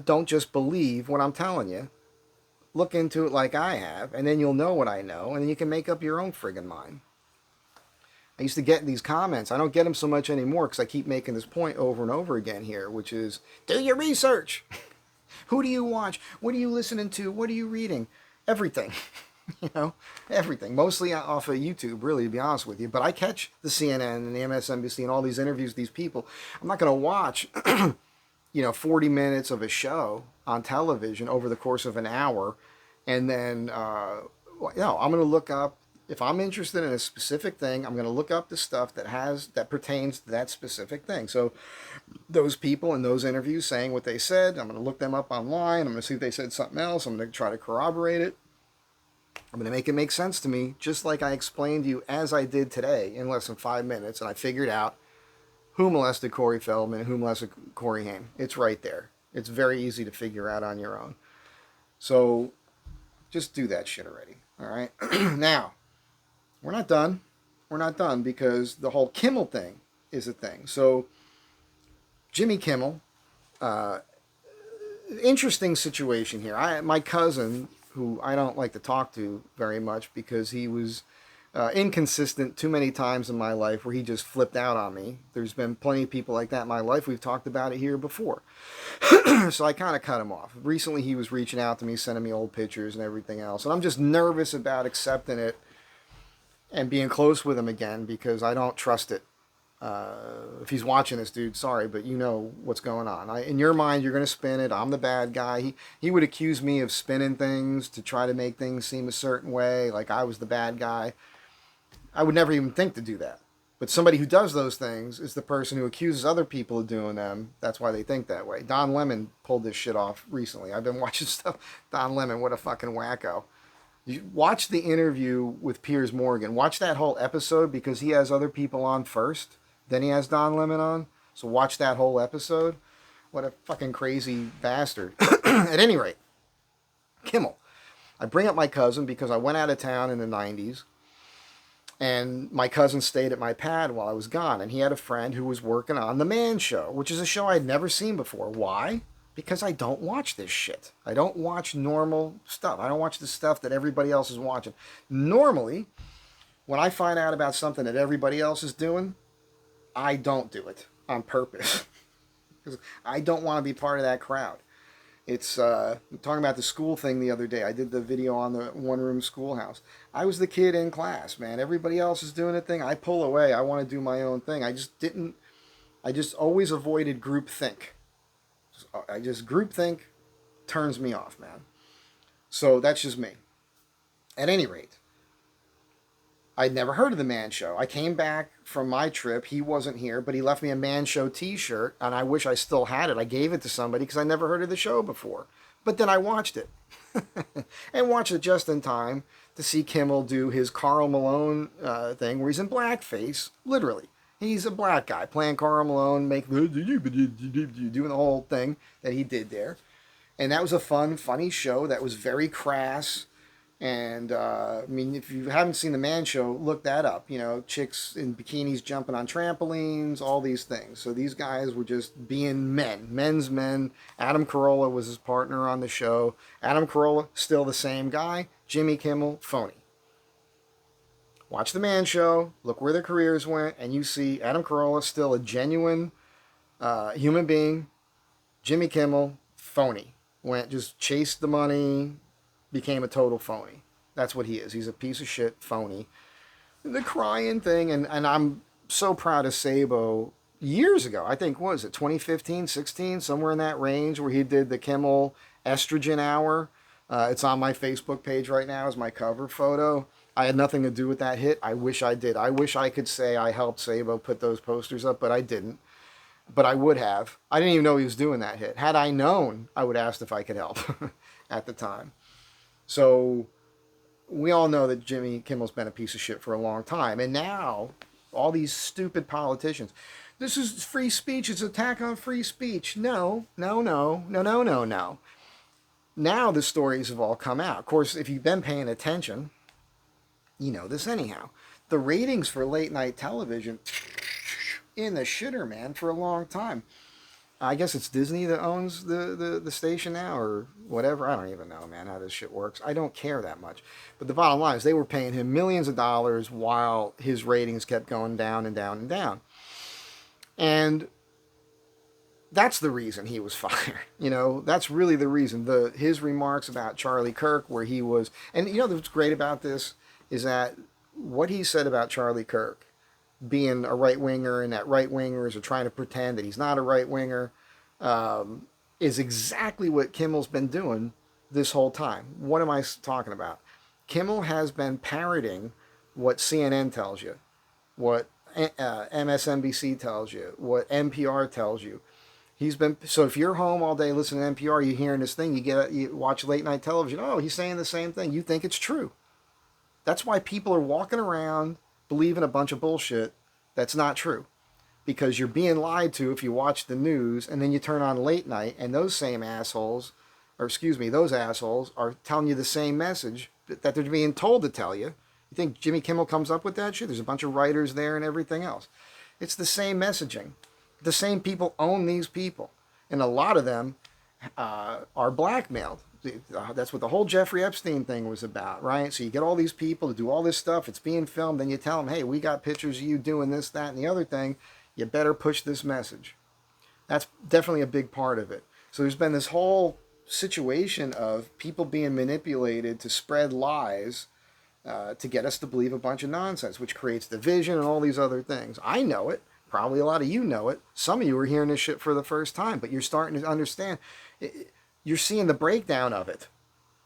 Speaker 1: don't just believe what I'm telling you. Look into it like I have, and then you'll know what I know, and then you can make up your own friggin' mind. I used to get these comments. I don't get them so much anymore because I keep making this point over and over again here, which is, do your research. Who do you watch? What are you listening to? What are you reading? Everything. Everything. Mostly off of YouTube, really, to be honest with you. But I catch the CNN and the MSNBC and all these interviews with these people. I'm not going to watch 40 minutes of a show on television over the course of an hour. And then, I'm going to look up, if I'm interested in a specific thing, I'm going to look up the stuff that pertains to that specific thing. So those people in those interviews saying what they said, I'm going to look them up online. I'm going to see if they said something else. I'm going to try to corroborate it. I'm going to make it make sense to me, just like I explained to you as I did today in less than 5 minutes. And I figured out who molested Corey Feldman and who molested Corey Haim. It's right there. It's very easy to figure out on your own. So just do that shit already. All right. Now, we're not done. We're not done because the whole Kimmel thing is a thing. So Jimmy Kimmel, interesting situation here. My cousin, who I don't like to talk to very much because he was inconsistent too many times in my life where he just flipped out on me. There's been plenty of people like that in my life. We've talked about it here before. So I kind of cut him off. Recently he was reaching out to me, sending me old pictures and everything else. And I'm just nervous about accepting it and being close with him again because I don't trust it. If he's watching this, dude, sorry, but you know what's going on. In your mind, you're going to spin it. I'm the bad guy. He would accuse me of spinning things to try to make things seem a certain way, like I was the bad guy. I would never even think to do that. But somebody who does those things is the person who accuses other people of doing them. That's why they think that way. Don Lemon pulled this shit off recently. I've been watching stuff. Don Lemon, what a fucking wacko. You watch the interview with Piers Morgan. Watch that whole episode because he has other people on first. Then he has Don Lemon on. So watch that whole episode. What a fucking crazy bastard. At any rate, Kimmel. I bring up my cousin because I went out of town in the 90s. And my cousin stayed at my pad while I was gone. And he had a friend who was working on The Man Show, which is a show I'd never seen before. Why? Because I don't watch this shit. I don't watch normal stuff. I don't watch the stuff that everybody else is watching. Normally, when I find out about something that everybody else is doing, I don't do it on purpose. Because I don't want to be part of that crowd. It's talking about the school thing the other day. I did the video on the one-room schoolhouse. I was the kid in class, man. Everybody else is doing a thing. I pull away. I want to do my own thing. I just always avoided groupthink. Groupthink turns me off, man. So that's just me. At any rate, I'd never heard of The Man Show. I came back from my trip. He wasn't here, but he left me a Man Show t-shirt, and I wish I still had it. I gave it to somebody because I never heard of the show before. But then I watched it. And watched it just in time to see Kimmel do his Karl Malone thing where he's in blackface, literally. He's a black guy playing Karl Malone, doing the whole thing that he did there. And that was a fun, funny show that was very crass. And, if you haven't seen The Man Show, look that up. Chicks in bikinis jumping on trampolines, all these things. So these guys were just being men's men. Adam Carolla was his partner on the show. Adam Carolla, still the same guy. Jimmy Kimmel, phony. Watch The Man Show, look where their careers went, and you see Adam Carolla, still a genuine human being. Jimmy Kimmel, phony. Just chased the money, became a total phony. That's what he is. He's a piece of shit phony. The crying thing, and I'm so proud of Sabo. Years ago, I think, what was it, 2015, 16, somewhere in that range, where he did the Kimmel estrogen hour. It's on my Facebook page right now as my cover photo. I had nothing to do with that hit. I wish I did. I wish I could say I helped Sabo put those posters up, but I didn't. But I would have. I didn't even know he was doing that hit. Had I known, I would have asked if I could help at the time. So we all know that Jimmy Kimmel's been a piece of shit for a long time. And now, all these stupid politicians. This is free speech. It's an attack on free speech. No, no, no, no, no, no, no. Now the stories have all come out. Of course, if you've been paying attention, you know this anyhow. The ratings for late night television in the shitter, man, for a long time. I guess it's Disney that owns the station now or whatever. I don't even know, man, how this shit works. I don't care that much. But the bottom line is they were paying him millions of dollars while his ratings kept going down and down and down. And that's the reason he was fired. You know, that's really the reason. His remarks about Charlie Kirk, where he was, and you know what's great about this is that what he said about Charlie Kirk being a right winger and that right wingers are trying to pretend that he's not a right winger is exactly what Kimmel's been doing this whole time. What am I talking about? Kimmel has been parroting what CNN tells you, what MSNBC tells you, what NPR tells you. He's been, so if you're home all day listening to NPR, you're hearing this thing, you watch late night television. Oh, he's saying the same thing. You think it's true. That's why people are walking around believing a bunch of bullshit that's not true, because you're being lied to if you watch the news, and then you turn on late night and those same assholes, or excuse me, those assholes are telling you the same message that they're being told to tell you. You think Jimmy Kimmel comes up with that shit? There's a bunch of writers there and everything else. It's the same messaging. The same people own these people, and a lot of them are blackmailed. That's what the whole Jeffrey Epstein thing was about, right? So you get all these people to do all this stuff. It's being filmed. Then you tell them, hey, we got pictures of you doing this, that, and the other thing. You better push this message. That's definitely a big part of it. So there's been this whole situation of people being manipulated to spread lies to get us to believe a bunch of nonsense, which creates division and all these other things. I know it. Probably a lot of you know it. Some of you are hearing this shit for the first time, but you're starting to understand. You're seeing the breakdown of it.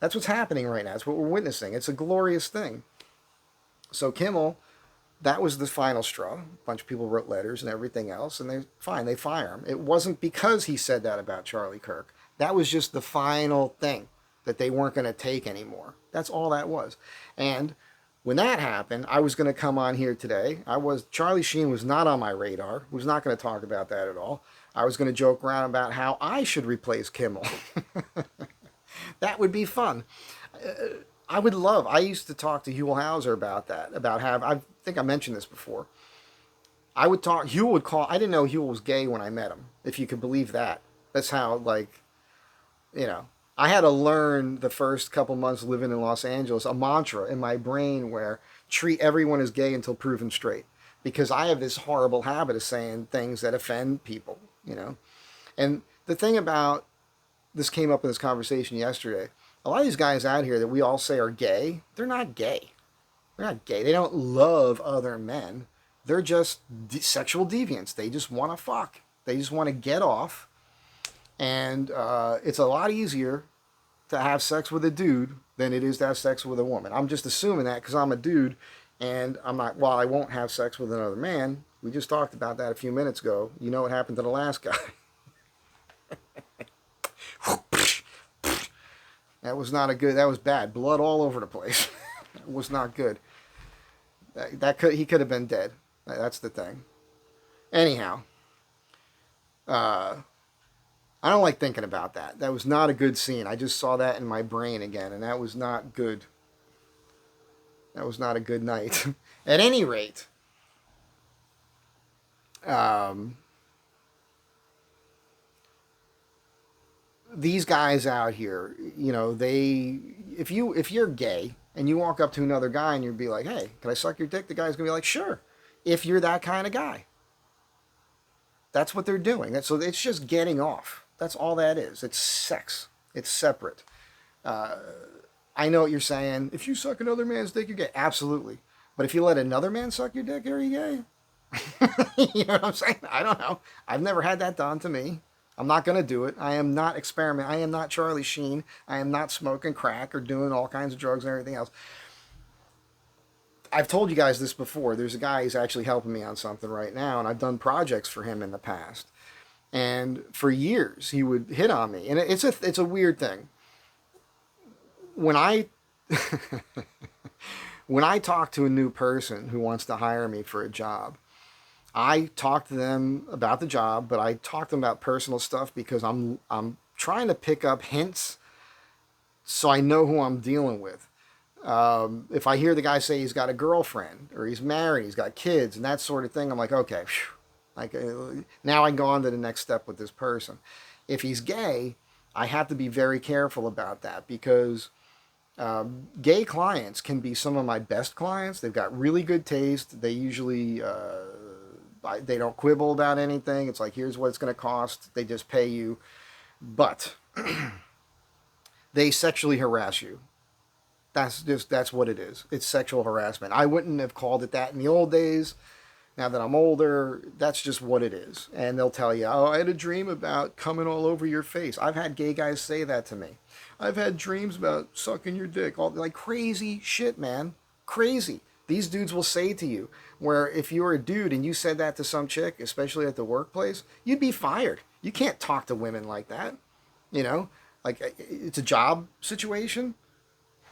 Speaker 1: That's what's happening right now. That's what we're witnessing. It's a glorious thing. So Kimmel, that was the final straw. A bunch of people wrote letters and everything else, and they fire him. It wasn't because he said that about Charlie Kirk. That was just the final thing that they weren't going to take anymore. That's all that was. And when that happened, I was going to come on here today. Charlie Sheen was not on my radar. Was not going to talk about that at all. I was going to joke around about how I should replace Kimmel. That would be fun. I used to talk to Huell Hauser about that, I think I mentioned this before. I didn't know Huell was gay when I met him, if you could believe that. That's how, I had to learn the first couple months living in Los Angeles, a mantra in my brain where treat everyone as gay until proven straight. Because I have this horrible habit of saying things that offend people, And the thing about, this came up in this conversation yesterday, a lot of these guys out here that we all say are gay, they're not gay. They're not gay. They don't love other men. They're just sexual deviants. They just want to fuck. They just want to get off. And it's a lot easier to have sex with a dude than it is to have sex with a woman. I'm just assuming that because I'm a dude and while I won't have sex with another man, we just talked about that a few minutes ago. You know what happened to the last guy. That was bad. Blood all over the place. That was not good. He could have been dead. That's the thing. Anyhow, I don't like thinking about that. That was not a good scene. I just saw that in my brain again, and that was not good. That was not a good night. At any rate, these guys out here, if you're gay and you walk up to another guy and you'd be like, hey, can I suck your dick? The guy's gonna be like, sure, if you're that kind of guy. That's what they're doing. So it's just getting off. That's all that is. It's sex. It's separate. I know what you're saying. If you suck another man's dick, you're gay. Absolutely. But if you let another man suck your dick, are you gay? You know what I'm saying? I don't know. I've never had that done to me. I'm not going to do it. I am not experiment. I am not Charlie Sheen. I am not smoking crack or doing all kinds of drugs and everything else. I've told you guys this before. There's a guy who's actually helping me on something right now, and I've done projects for him in the past. And for years, he would hit on me, and it's a weird thing. When I when I talk to a new person who wants to hire me for a job, I talk to them about the job, but I talk to them about personal stuff because I'm trying to pick up hints so I know who I'm dealing with. If I hear the guy say he's got a girlfriend or he's married, he's got kids and that sort of thing, I'm like, okay, phew, like now I can go on to the next step with this person. If he's gay, I have to be very careful about that because gay clients can be some of my best clients. They've got really good taste. They usually they don't quibble about anything. It's like, here's what it's going to cost. They just pay you, but they sexually harass you. That's what it is. It's sexual harassment. I wouldn't have called it that in the old days. Now that I'm older, that's just what it is. And they'll tell you, oh, I had a dream about coming all over your face. I've had gay guys say that to me. I've had dreams about sucking your dick. All like crazy shit, man. Crazy. These dudes will say to you, where if you were a dude and you said that to some chick, especially at the workplace, you'd be fired. You can't talk to women like that. You know, like it's a job situation.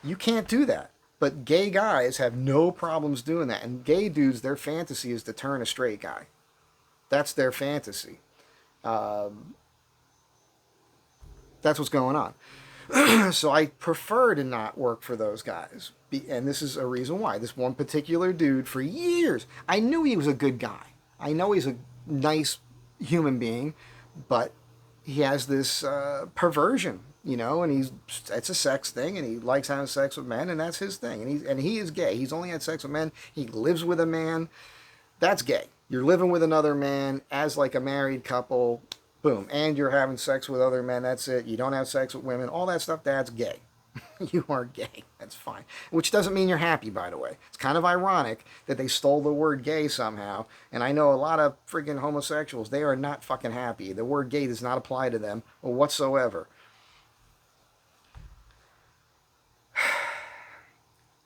Speaker 1: You can't do that. But gay guys have no problems doing that. And gay dudes, their fantasy is to turn a straight guy. That's their fantasy. That's what's going on. So I prefer to not work for those guys. And this is a reason why. This one particular dude, for years, I knew he was a good guy. I know he's a nice human being, but he has this perversion, you know, and it's a sex thing, and he likes having sex with men, and that's his thing. And he is gay. He's only had sex with men. He lives with a man. That's gay. You're living with another man as like a married couple. Boom. And you're having sex with other men. That's it. You don't have sex with women. All that stuff, that's gay. You are gay. That's fine. Which doesn't mean you're happy, by the way. It's kind of ironic that they stole the word gay somehow. And I know a lot of friggin' homosexuals, they are not fucking happy. The word gay does not apply to them whatsoever.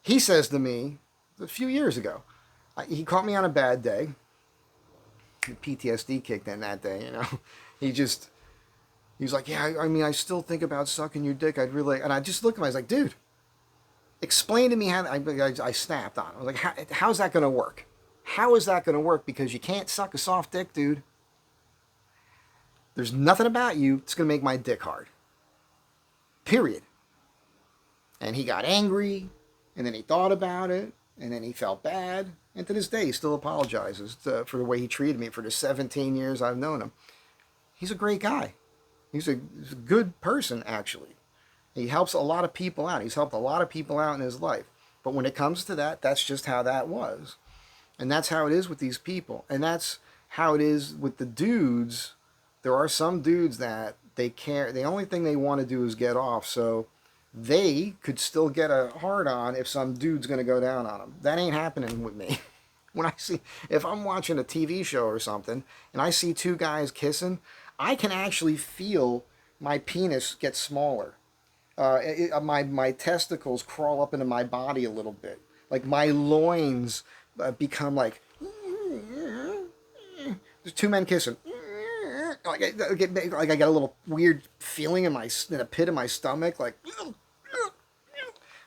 Speaker 1: He says to me a few years ago, he caught me on a bad day. The PTSD kicked in that day, you know. He was like, yeah, I mean, I still think about sucking your dick. I'd really, and I just looked at him. I was like, dude, explain to me how. I snapped on him. I was like, how's that going to work? How is that going to work? Because you can't suck a soft dick, dude. There's nothing about you that's going to make my dick hard. Period. And he got angry, and then he thought about it, and then he felt bad. And to this day, he still apologizes for the way he treated me for the 17 years I've known him. He's a great guy. He's a good person, actually. He helps a lot of people out. He's helped a lot of people out in his life. But when it comes to that, that's just how that was. And that's how it is with these people. And that's how it is with the dudes. There are some dudes that they can't, the only thing they want to do is get off. So they could still get a hard on if some dude's going to go down on them. That ain't happening with me. If I'm watching a TV show or something and I see two guys kissing, I can actually feel my penis get smaller. My testicles crawl up into my body a little bit. Like my loins become like, there's two men kissing. Like I got a little weird feeling in a pit of my stomach, like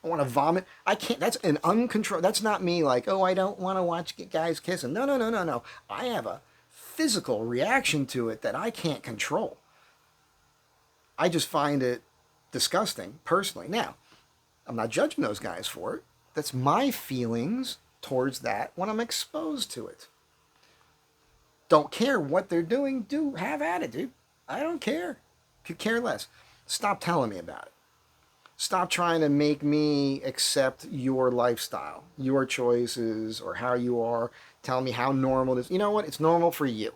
Speaker 1: I want to vomit. I can't. That's an uncontrolled. That's not me. Like, oh, I don't want to watch guys kissing. No. I have a physical reaction to it that I can't control. I just find it disgusting, personally. Now, I'm not judging those guys for it. That's my feelings towards that when I'm exposed to it. Don't care what they're doing. Do have at it, dude. I don't care. Could care less. Stop telling me about it. Stop trying to make me accept your lifestyle, your choices, or how you are. Tell me how normal it is. You know what? It's normal for you.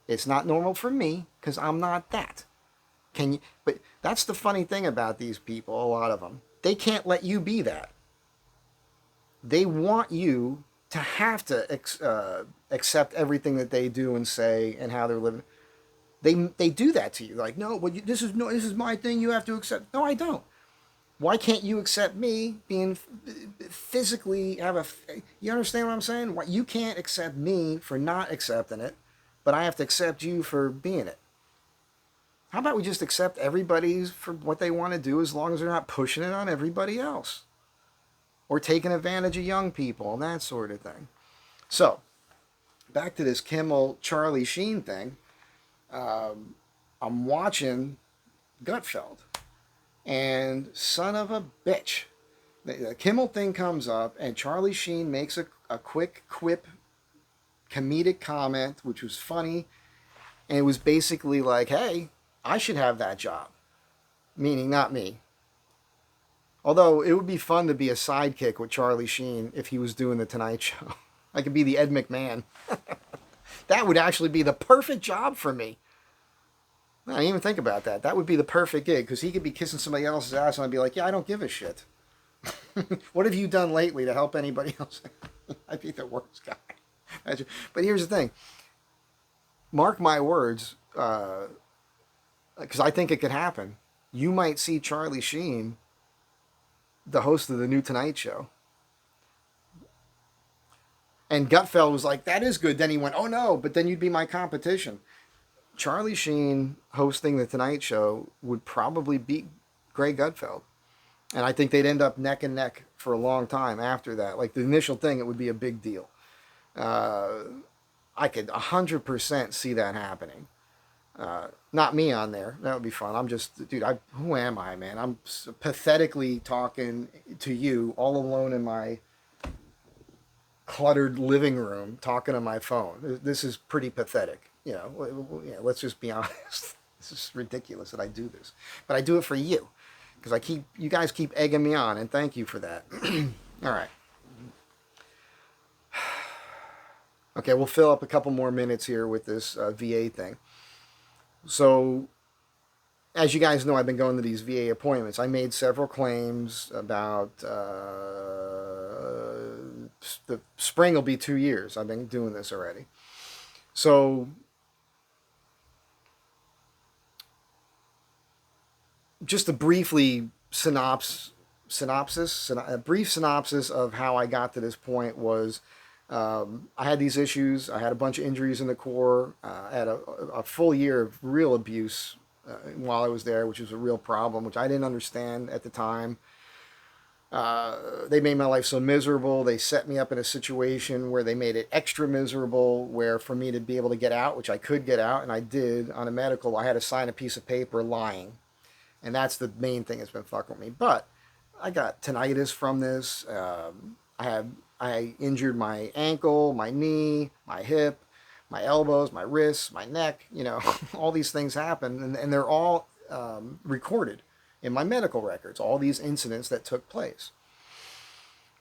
Speaker 1: It's not normal for me because I'm not that. But that's the funny thing about these people, a lot of them. they can't let you be that. They want you to have to accept everything that they do and say and how they're living. They do that to you. Like, no, well, this is my thing. You have to accept. No, I don't. Why can't you accept me being physically have a? You understand what I'm saying? Why you can't accept me for not accepting it, but I have to accept you for being it. How about we just accept everybody for what they want to do as long as they're not pushing it on everybody else or taking advantage of young people and that sort of thing. So, back to this Kimmel Charlie Sheen thing. I'm watching Gutfeld, and son of a bitch, the Kimmel thing comes up, and Charlie Sheen makes a quick quip, comedic comment, which was funny, and it was basically like, hey, I should have that job. Meaning, not me. Although, it would be fun to be a sidekick with Charlie Sheen if he was doing The Tonight Show. I could be the Ed McMahon. That would actually be the perfect job for me. I didn't even think about that. That would be the perfect gig, because he could be kissing somebody else's ass, and I'd be like, yeah, I don't give a shit. What have you done lately to help anybody else? I'd be the worst guy. But here's the thing. Mark my words, because I think it could happen. You might see Charlie Sheen, the host of the new Tonight Show. And Gutfeld was like, that is good. Then he went, oh no, but then you'd be my competition. Charlie Sheen hosting the Tonight Show would probably beat Greg Gutfeld. And I think they'd end up neck and neck for a long time after that. Like the initial thing, it would be a big deal. I could 100% see that happening. Not me on there. That would be fun. I'm just, dude, who am I, man? I'm pathetically talking to you all alone in my cluttered living room, talking on my phone. This is pretty pathetic. Let's just be honest. This is ridiculous that I do this. But I do it for you. Because you guys keep egging me on, and thank you for that. All right. Okay, we'll fill up a couple more minutes here with this VA thing. So, as you guys know, I've been going to these VA appointments. I made several claims about the spring will be 2 years. I've been doing this already. So, just a briefly a brief synopsis of how I got to this point was I had these issues. I had a bunch of injuries in the core. I had a full year of real abuse while I was there, which was a real problem, which I didn't understand at the time. They made my life so miserable. They set me up in a situation where they made it extra miserable, where for me to be able to get out, which I could get out, and I did on a medical, I had to sign a piece of paper lying. And that's the main thing that's been fucking with me. But I got tinnitus from this. I injured my ankle, my knee, my hip, my elbows, my wrists, my neck. All these things happen, and they're all recorded in my medical records. All these incidents that took place.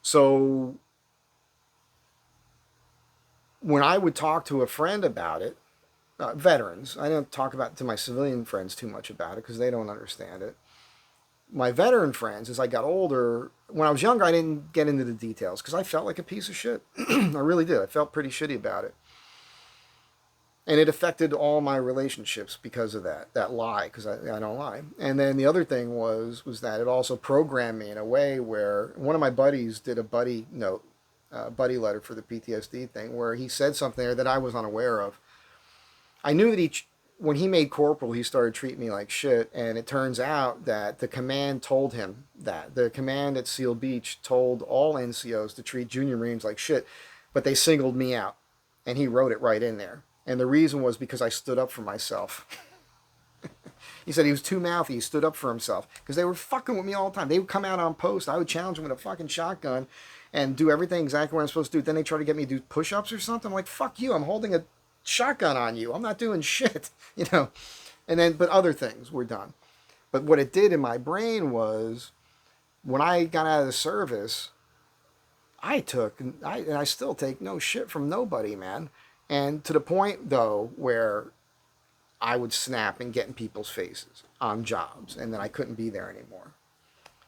Speaker 1: So when I would talk to a friend about it, veterans. I don't talk about to my civilian friends too much about it because they don't understand it. My veteran friends, as I got older, when I was younger, I didn't get into the details because I felt like a piece of shit. I really did. I felt pretty shitty about it. And it affected all my relationships because of that lie, because I don't lie. And then the other thing was that it also programmed me in a way where one of my buddies did a buddy note, buddy letter for the PTSD thing, where he said something there that I was unaware of. I knew that when he made corporal, he started treating me like shit, and it turns out that the command told him that. The command at Seal Beach told all NCOs to treat junior Marines like shit, but they singled me out, and he wrote it right in there. And the reason was because I stood up for myself. He said he was too mouthy. He stood up for himself because they were fucking with me all the time. They would come out on post. I would challenge them with a fucking shotgun and do everything exactly what I'm supposed to do. Then they try to get me to do push-ups or something. I'm like, fuck you. I'm holding a shotgun on you. I'm not doing shit, And then, but other things were done. But what it did in my brain was, when I got out of the service, I still take no shit from nobody, man. And to the point, though, where I would snap and get in people's faces on jobs, and then I couldn't be there anymore.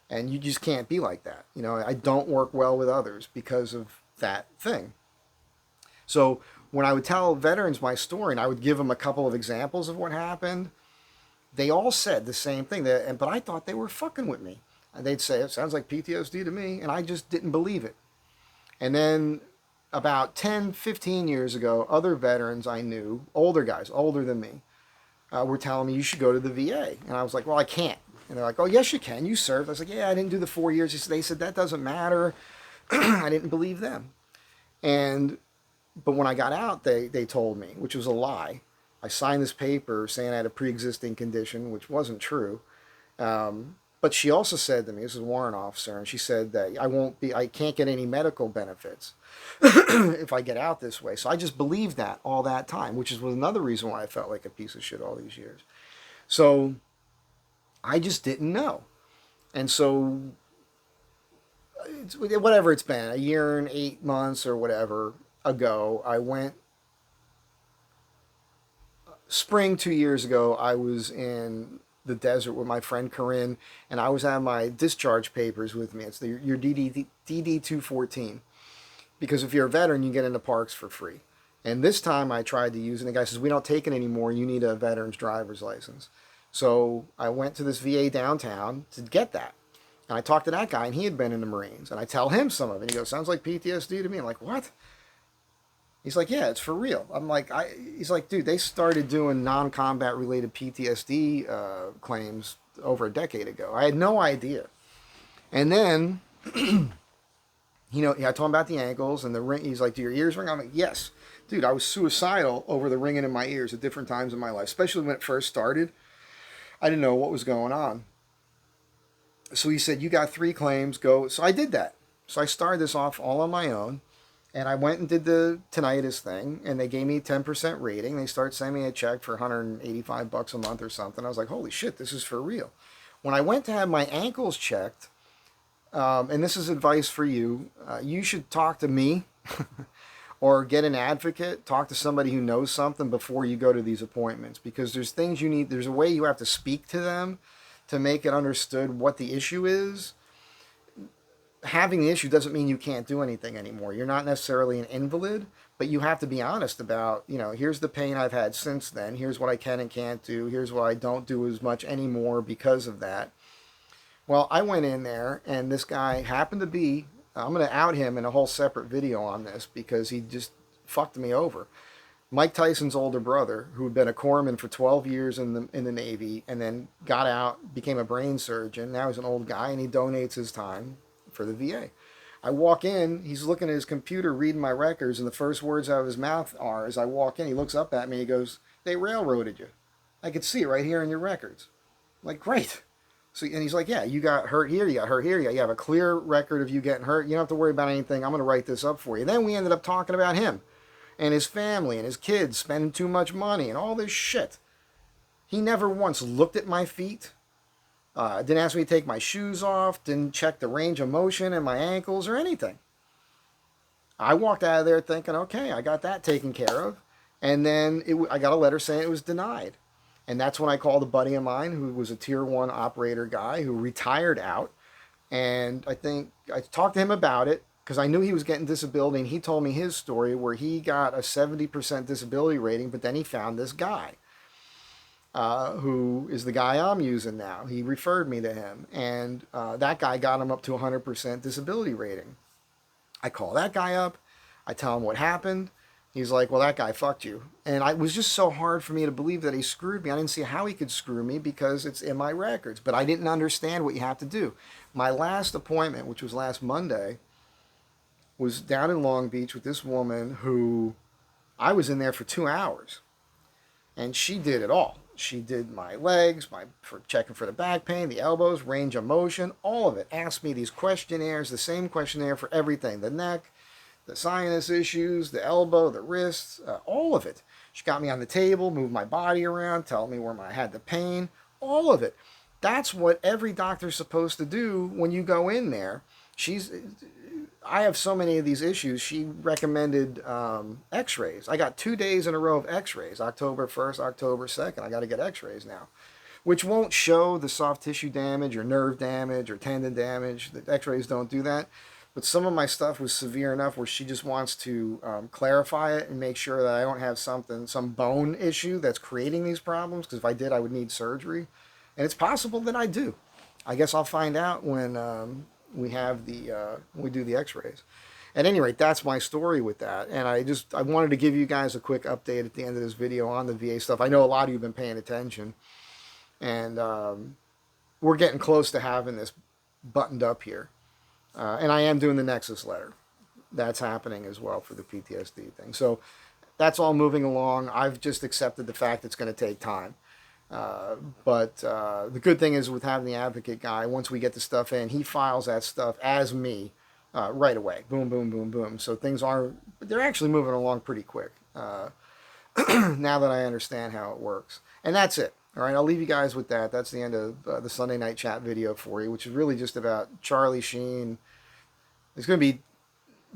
Speaker 1: And you just can't be like that. You know, I don't work well with others because of that thing. So when I would tell veterans my story and I would give them a couple of examples of what happened, they all said the same thing. But I thought they were fucking with me. And they'd say, it sounds like PTSD to me. And I just didn't believe it. And then about 10, 15 years ago, other veterans I knew, older guys, older than me, were telling me you should go to the VA. And I was like, well, I can't. And they're like, oh, yes, you can. You served. I was like, yeah, I didn't do the 4 years. They said, that doesn't matter. I didn't believe them. But when I got out, they told me, which was a lie. I signed this paper saying I had a pre-existing condition, which wasn't true. But she also said to me, this is a warrant officer, and she said that I can't get any medical benefits if I get out this way. So I just believed that all that time, which was another reason why I felt like a piece of shit all these years. So I just didn't know. And so, whatever it's been, a year and 8 months or whatever ago, I went, spring 2 years ago, I was in the desert with my friend Corinne, and I was having my discharge papers with me. It's your DD-214. Because if you're a veteran, you get into parks for free. And this time I tried to use it, and the guy says, we don't take it anymore. You need a veteran's driver's license. So I went to this VA downtown to get that. And I talked to that guy, and he had been in the Marines. And I tell him some of it. He goes, sounds like PTSD to me. I'm like, what? He's like, yeah, it's for real. I'm like, he's like, dude, they started doing non-combat related PTSD claims over a decade ago. I had no idea. And then, I told him about the ankles and the ring. He's like, do your ears ring? I'm like, yes. Dude, I was suicidal over the ringing in my ears at different times in my life, especially when it first started. I didn't know what was going on. So he said, you got 3 claims, go. So I did that. So I started this off all on my own. And I went and did the tinnitus thing, and they gave me a 10% rating. They started sending me a check for $185 a month or something. I was like, holy shit, this is for real. When I went to have my ankles checked, and this is advice for you, you should talk to me or get an advocate, talk to somebody who knows something before you go to these appointments, because there's things you need, there's a way you have to speak to them to make it understood what the issue is. Having the issue doesn't mean you can't do anything anymore. You're not necessarily an invalid, but you have to be honest about, here's the pain I've had since then. Here's what I can and can't do. Here's what I don't do as much anymore because of that. Well, I went in there, and this guy happened to be, I'm going to out him in a whole separate video on this because he just fucked me over. Mike Tyson's older brother, who had been a corpsman for 12 years in the Navy and then got out, became a brain surgeon. Now he's an old guy, and he donates his time for the VA. I walk in, he's looking at his computer, reading my records, and the first words out of his mouth are, as I walk in, he looks up at me, he goes, they railroaded you. I could see it right here in your records. I'm like, great. So, and he's like, yeah, you got hurt here, you got hurt here, you have a clear record of you getting hurt, you don't have to worry about anything, I'm going to write this up for you. Then we ended up talking about him and his family and his kids spending too much money and all this shit. He never once looked at my feet. Didn't ask me to take my shoes off, didn't check the range of motion in my ankles or anything. I walked out of there thinking, okay, I got that taken care of. And then I got a letter saying it was denied. And that's when I called a buddy of mine who was a Tier 1 operator guy who retired out. And I talked to him about it because I knew he was getting disability. And he told me his story where he got a 70% disability rating, but then he found this guy. Who is the guy I'm using now. He referred me to him, and that guy got him up to 100% disability rating. I call that guy up. I tell him what happened. He's like, well, that guy fucked you. And it was just so hard for me to believe that he screwed me. I didn't see how he could screw me because it's in my records, but I didn't understand what you have to do. My last appointment, which was last Monday, was down in Long Beach with this woman who I was in there for 2 hours, and she did it all. She did my legs, for checking for the back pain, the elbows, range of motion, all of it. Asked me these questionnaires, the same questionnaire for everything. The neck, the sinus issues, the elbow, the wrists, all of it. She got me on the table, moved my body around, telling me where I had the pain, all of it. That's what every doctor's supposed to do when you go in there. I have so many of these issues. She recommended x-rays. I got 2 days in a row of x-rays. October 1st, October 2nd. I got to get x-rays now. which won't show the soft tissue damage or nerve damage or tendon damage. The x-rays don't do that. But some of my stuff was severe enough where she just wants to clarify it and make sure that I don't have some bone issue that's creating these problems. Because if I did, I would need surgery. And it's possible that I do. I guess I'll find out when we do the x-rays. At any rate, that's my story with that. And I wanted to give you guys a quick update at the end of this video on the VA stuff. I know a lot of you have been paying attention. And we're getting close to having this buttoned up here. And I am doing the Nexus letter. That's happening as well for the PTSD thing. So that's all moving along. I've just accepted the fact it's going to take time. But the good thing is with having the advocate guy, once we get the stuff in, he files that stuff as me right away. Boom, boom, boom, boom. So they're actually moving along pretty quick now that I understand how it works. And that's it. All right, I'll leave you guys with that. That's the end of the Sunday night chat video for you, which is really just about Charlie Sheen. It's going to be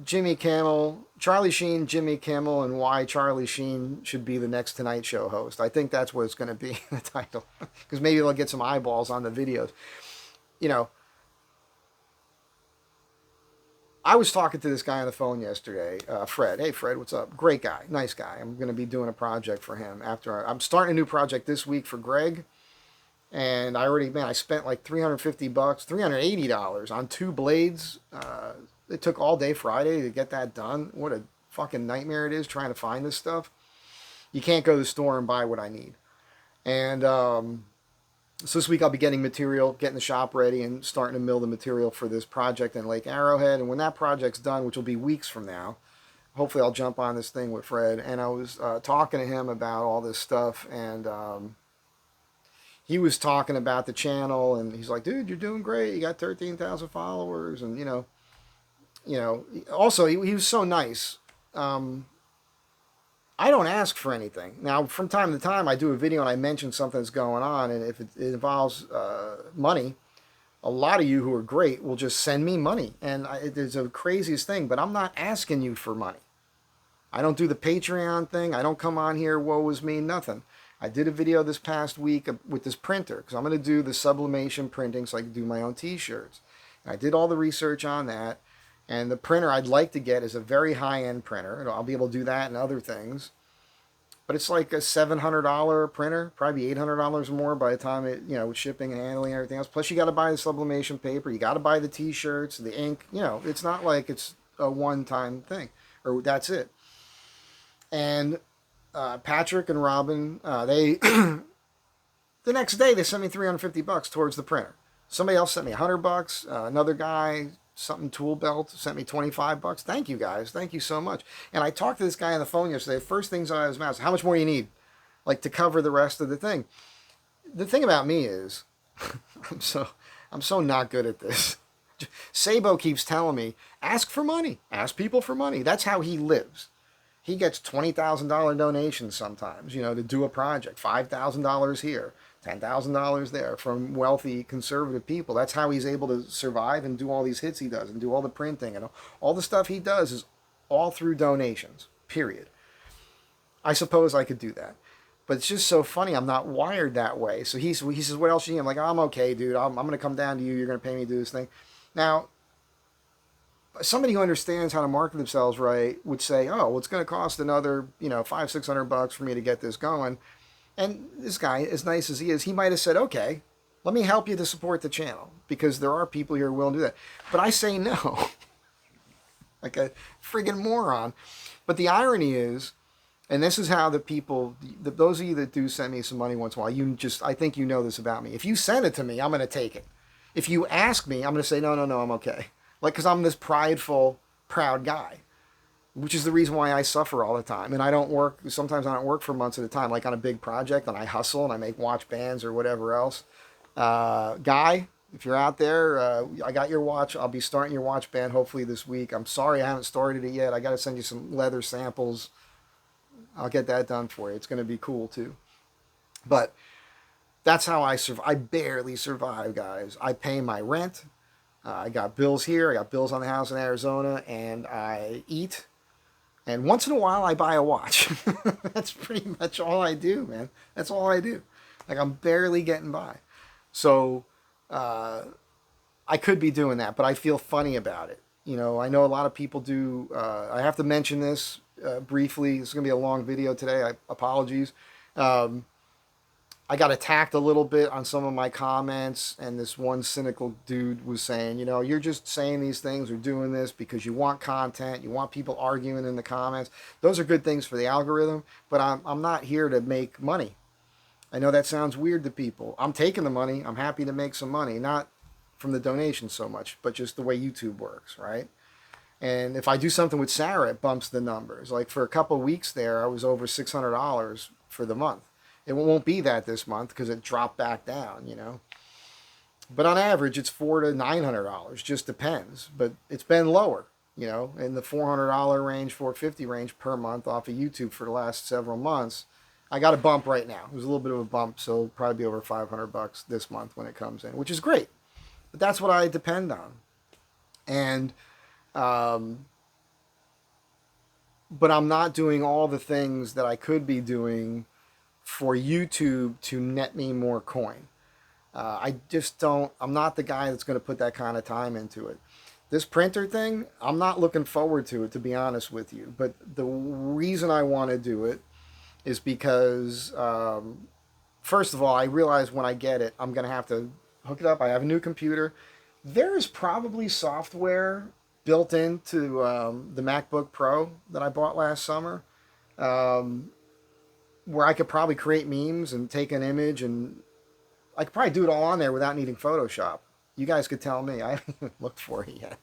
Speaker 1: Charlie Sheen, Jimmy Kimmel, and why Charlie Sheen should be the next Tonight Show host. I think that's what it's going to be, the title, because maybe they'll get some eyeballs on the videos. You know, I was talking to this guy on the phone yesterday, Fred. Hey, Fred, what's up? Great guy, nice guy. I'm going to be doing a project for him I'm starting a new project this week for Greg, and I spent like $350, $380 on 2 blades. It took all day Friday to get that done. What a fucking nightmare it is trying to find this stuff. You can't go to the store and buy what I need. And so this week I'll be getting material, getting the shop ready, and starting to mill the material for this project in Lake Arrowhead. And when that project's done, which will be weeks from now, hopefully I'll jump on this thing with Fred. And I was talking to him about all this stuff, and he was talking about the channel, and he's like, dude, you're doing great. You got 13,000 followers, and, you know, also he was so nice. I don't ask for anything. Now, from time to time, I do a video and I mention something that's going on, and if it involves money, a lot of you who are great will just send me money. And it's the craziest thing, but I'm not asking you for money. I don't do the Patreon thing. I don't come on here, woe is me, nothing. I did a video this past week with this printer, because I'm going to do the sublimation printing so I can do my own t-shirts. I did all the research on that. And the printer I'd like to get is a very high-end printer. I'll be able to do that and other things. But it's like a $700 printer, probably $800 more by the time it, with shipping and handling and everything else. Plus you got to buy the sublimation paper. You got to buy the t-shirts, the ink. It's not like it's a one-time thing. Or that's it. And Patrick and Robin, they the next day they sent me $350 towards the printer. Somebody else sent me $100. Another guy, something tool belt, sent me $25. Thank you guys. Thank you so much. And I talked to this guy on the phone yesterday. The first things out of his mouth, how much more you need, like to cover the rest of the thing. The thing about me is, I'm so not good at this. Sabo keeps telling me, ask for money. Ask people for money. That's how he lives. He gets $20,000 donations sometimes, to do a project. $5,000 here. $10,000 there from wealthy conservative people. That's how he's able to survive and do all these hits he does and do all the printing and all the stuff he does is all through donations, period. I suppose I could do that. But it's just so funny. I'm not wired that way. So he says, what else you need? I'm like, I'm okay, dude. I'm going to come down to you. You're going to pay me to do this thing. Now, somebody who understands how to market themselves right would say, oh, well, it's going to cost another, $500-600 for me to get this going. And this guy, as nice as he is, he might have said, okay, let me help you to support the channel, because there are people here willing to do that. But I say no, like a friggin' moron. But the irony is, and this is how those of you that do send me some money once in a while, I think you know this about me. If you send it to me, I'm going to take it. If you ask me, I'm going to say, no, I'm okay. Like, because I'm this prideful, proud guy. Which is the reason why I suffer all the time. And sometimes I don't work for months at a time, like on a big project, and I hustle and I make watch bands or whatever else. Guy, if you're out there, I got your watch. I'll be starting your watch band hopefully this week. I'm sorry I haven't started it yet. I got to send you some leather samples. I'll get that done for you. It's going to be cool too. But that's how I survive. I barely survive, guys. I pay my rent. I got bills here. I got bills on the house in Arizona, and I eat. And once in a while, I buy a watch. That's pretty much all I do, man. That's all I do. Like I'm barely getting by. So I could be doing that, but I feel funny about it. You know, I know a lot of people do. I have to mention this briefly. This is going to be a long video today. Apologies. Um, I got attacked a little bit on some of my comments, and this one cynical dude was saying, you know, you're just saying these things or doing this because you want content, you want people arguing in the comments. Those are good things for the algorithm, but I'm not here to make money. I know that sounds weird to people. I'm taking the money. I'm happy to make some money, not from the donations so much, but just the way YouTube works, right? And if I do something with Sarah, it bumps the numbers. Like for a couple of weeks there, I was over $600 for the month. It won't be that this month because it dropped back down, you know. But on average, it's $400 to $900. Just depends. But it's been lower, you know, in the $400 range, $450 range per month off of YouTube for the last several months. I got a bump right now. It was a little bit of a bump, so it'll probably be over $500 this month when it comes in, which is great. But that's what I depend on. And but I'm not doing all the things that I could be doing for YouTube to net me more coin. I just don't, I'm not the guy that's going to put that kind of time into it. This printer thing, I'm not looking forward to it, to be honest with you. But the reason I want to do it is because, first of all, I realize when I get it, I'm going to have to hook it up. I have a new computer. There is probably software built into the MacBook Pro that I bought last summer, where I could probably create memes and take an image, and I could probably do it all on there without needing Photoshop. You guys could tell me. I haven't even looked for it yet.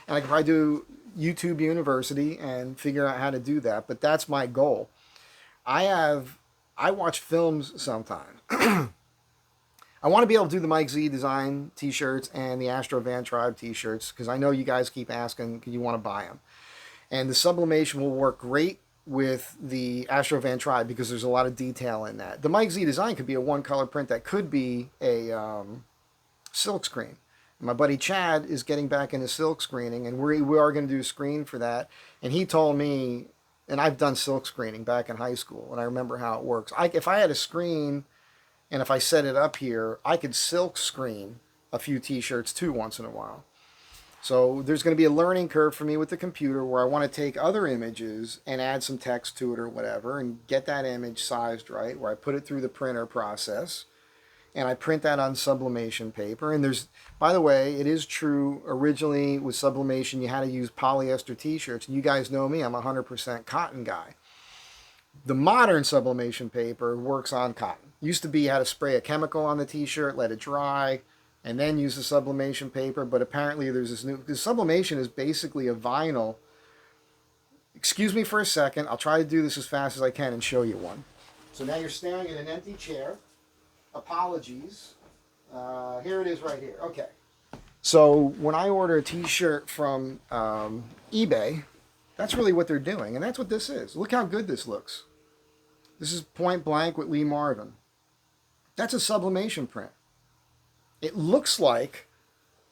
Speaker 1: And I could probably do YouTube University and figure out how to do that. But that's my goal. I watch films sometimes. I want to be able to do the Mike Z Design t-shirts and the Astro Van Tribe t-shirts because I know you guys keep asking, can you want to buy them? And the sublimation will work great with the Astro Van Tribe because there's a lot of detail in that. The Mike Z Design could be a one-color print that could be a silk screen. My buddy Chad is getting back into silk screening, and we are going to do a screen for that. And he told me, and I've done silk screening back in high school, and I remember how it works. If I had a screen, and if I set it up here, I could silk screen a few t-shirts too once in a while. So there's going to be a learning curve for me with the computer where I want to take other images and add some text to it or whatever and get that image sized right, where I put it through the printer process and I print that on sublimation paper. And there's, by the way, it is true, originally with sublimation you had to use polyester t-shirts, and you guys know me, I'm a 100% cotton guy. The modern sublimation paper works on cotton. Used to be you had to spray a chemical on the t-shirt, let it dry, and then use the sublimation paper, but apparently there's this new, because sublimation is basically a vinyl. Excuse me for a second, I'll try to do this as fast as I can and show you one. So now you're staring at an empty chair. Apologies. Here it is right here. Okay. So when I order a t-shirt from eBay, that's really what they're doing, and that's what this is. Look how good this looks. This is Point Blank with Lee Marvin. That's a sublimation print. It looks like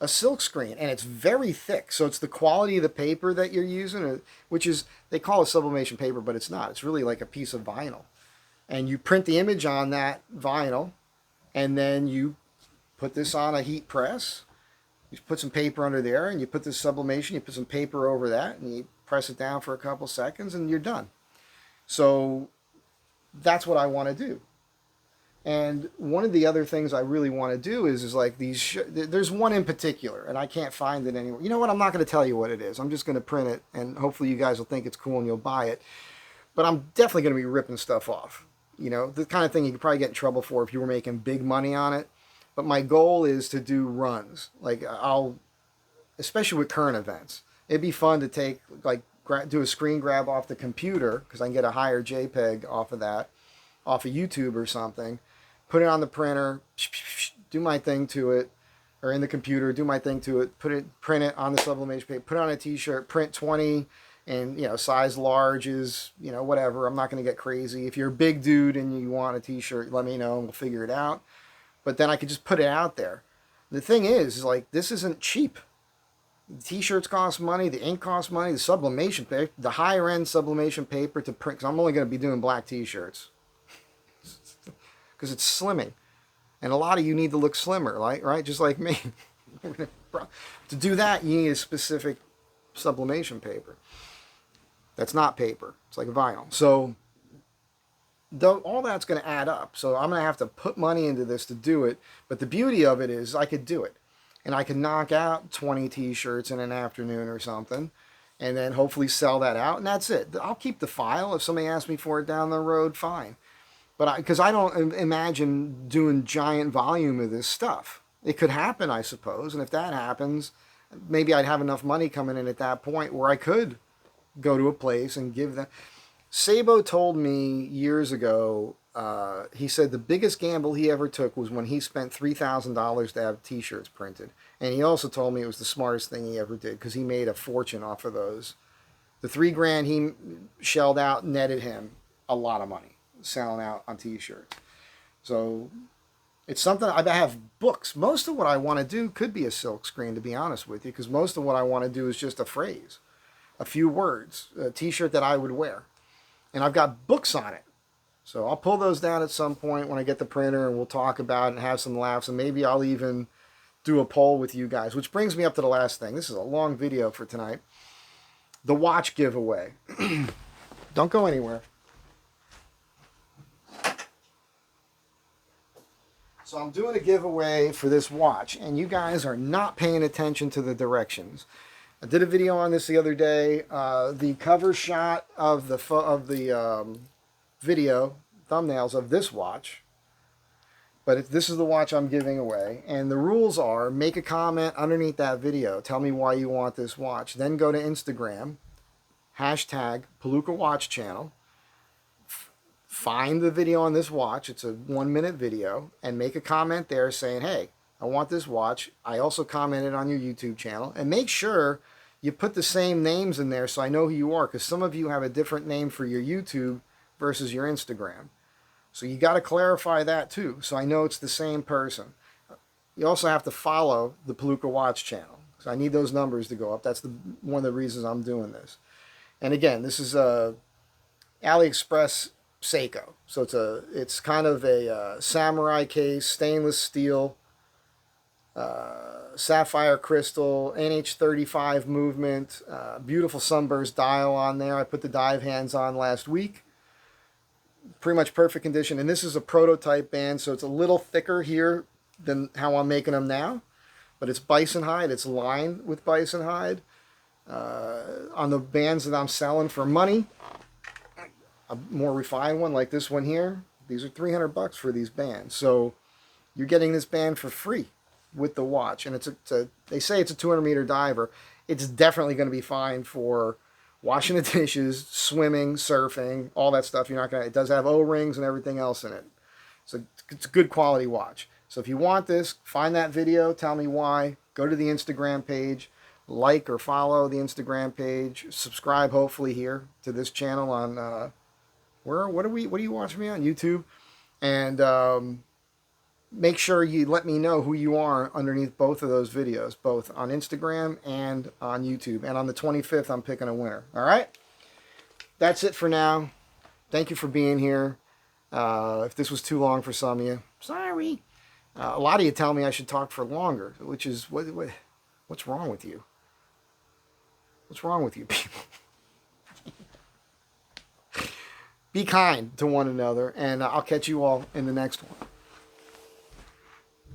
Speaker 1: a silk screen, and it's very thick. So it's the quality of the paper that you're using, which is, they call it sublimation paper, but it's not. It's really like a piece of vinyl. And you print the image on that vinyl, and then you put this on a heat press. You put some paper under there, and you put this sublimation, you put some paper over that, and you press it down for a couple seconds, and you're done. So that's what I want to do. And one of the other things I really want to do is like these, there's one in particular, and I can't find it anywhere. You know what? I'm not going to tell you what it is. I'm just going to print it, and hopefully you guys will think it's cool and you'll buy it. But I'm definitely going to be ripping stuff off. You know, the kind of thing you could probably get in trouble for if you were making big money on it. But my goal is to do runs. Like especially with current events. It'd be fun to take, like, do a screen grab off the computer, because I can get a higher JPEG off of that, off of YouTube or something. Put it on the printer, do my thing to it, or in the computer, do my thing to it, print it on the sublimation paper, put it on a t-shirt, print 20, and, you know, size large is, you know, whatever. I'm not going to get crazy. If you're a big dude and you want a t-shirt, let me know and we'll figure it out. But then I could just put it out there. The thing is like, this isn't cheap. The t-shirts cost money, the ink costs money, the sublimation paper, the higher end sublimation paper to print, because I'm only going to be doing black t-shirts. Because it's slimming. And a lot of you need to look slimmer, right? Just like me. To do that, you need a specific sublimation paper. That's not paper. It's like a vinyl. So all that's going to add up. So I'm going to have to put money into this to do it. But the beauty of it is I could do it. And I can knock out 20 t-shirts in an afternoon or something. And then hopefully sell that out. And that's it. I'll keep the file. If somebody asks me for it down the road, fine. But because I don't imagine doing giant volume of this stuff. It could happen, I suppose. And if that happens, maybe I'd have enough money coming in at that point where I could go to a place and give them. Sabo told me years ago, he said the biggest gamble he ever took was when he spent $3,000 to have t-shirts printed. And he also told me it was the smartest thing he ever did because he made a fortune off of those. The $3,000 he shelled out netted him a lot of money selling out on t-shirts. So it's something. I have books. Most of what I want to do could be a silk screen, to be honest with you, because most of what I want to do is just a phrase, a few words, a t-shirt that I would wear. And I've got books on it. So I'll pull those down at some point when I get the printer, and we'll talk about it and have some laughs. And maybe I'll even do a poll with you guys, which brings me up to the last thing. This is a long video for tonight. The watch giveaway. Don't go anywhere. So I'm doing a giveaway for this watch, and you guys are not paying attention to the directions. I did a video on this the other day. The cover shot of the video thumbnails of this watch, but this is the watch I'm giving away. And the rules are: make a comment underneath that video, tell me why you want this watch, then go to Instagram, hashtag Palooka Watch Channel, find the video on this watch, it's a 1-minute video, and make a comment there saying, hey, I want this watch. I also commented on your YouTube channel. And make sure you put the same names in there so I know who you are, because some of you have a different name for your YouTube versus your Instagram. So you got to clarify that too, so I know it's the same person. You also have to follow the Palooka Watch Channel, so I need those numbers to go up. That's one of the reasons I'm doing this. And again, this is a AliExpress Seiko. So it's kind of a samurai case, stainless steel, sapphire crystal, NH35 movement, beautiful sunburst dial on there. I put the dive hands on last week. Pretty much perfect condition. And this is a prototype band, so it's a little thicker here than how I'm making them now. But it's bison hide. It's lined with bison hide. On the bands that I'm selling for money, a more refined one like this one here, these are $300 for these bands. So you're getting this band for free with the watch. And they say it's a 200-meter diver. It's definitely going to be fine for washing the dishes, swimming, surfing, all that stuff. It does have O-rings and everything else in it. So it's a good quality watch. So if you want this, find that video, tell me why, go to the Instagram page, like or follow the Instagram page, subscribe hopefully here to this channel on what are you watching me on? YouTube. And make sure you let me know who you are underneath both of those videos, both on Instagram and on YouTube. And on the 25th, I'm picking a winner. All right? That's it for now. Thank you for being here. If this was too long for some of you, sorry. A lot of you tell me I should talk for longer, which is, what's wrong with you? What's wrong with you people? Be kind to one another, and I'll catch you all in the next one.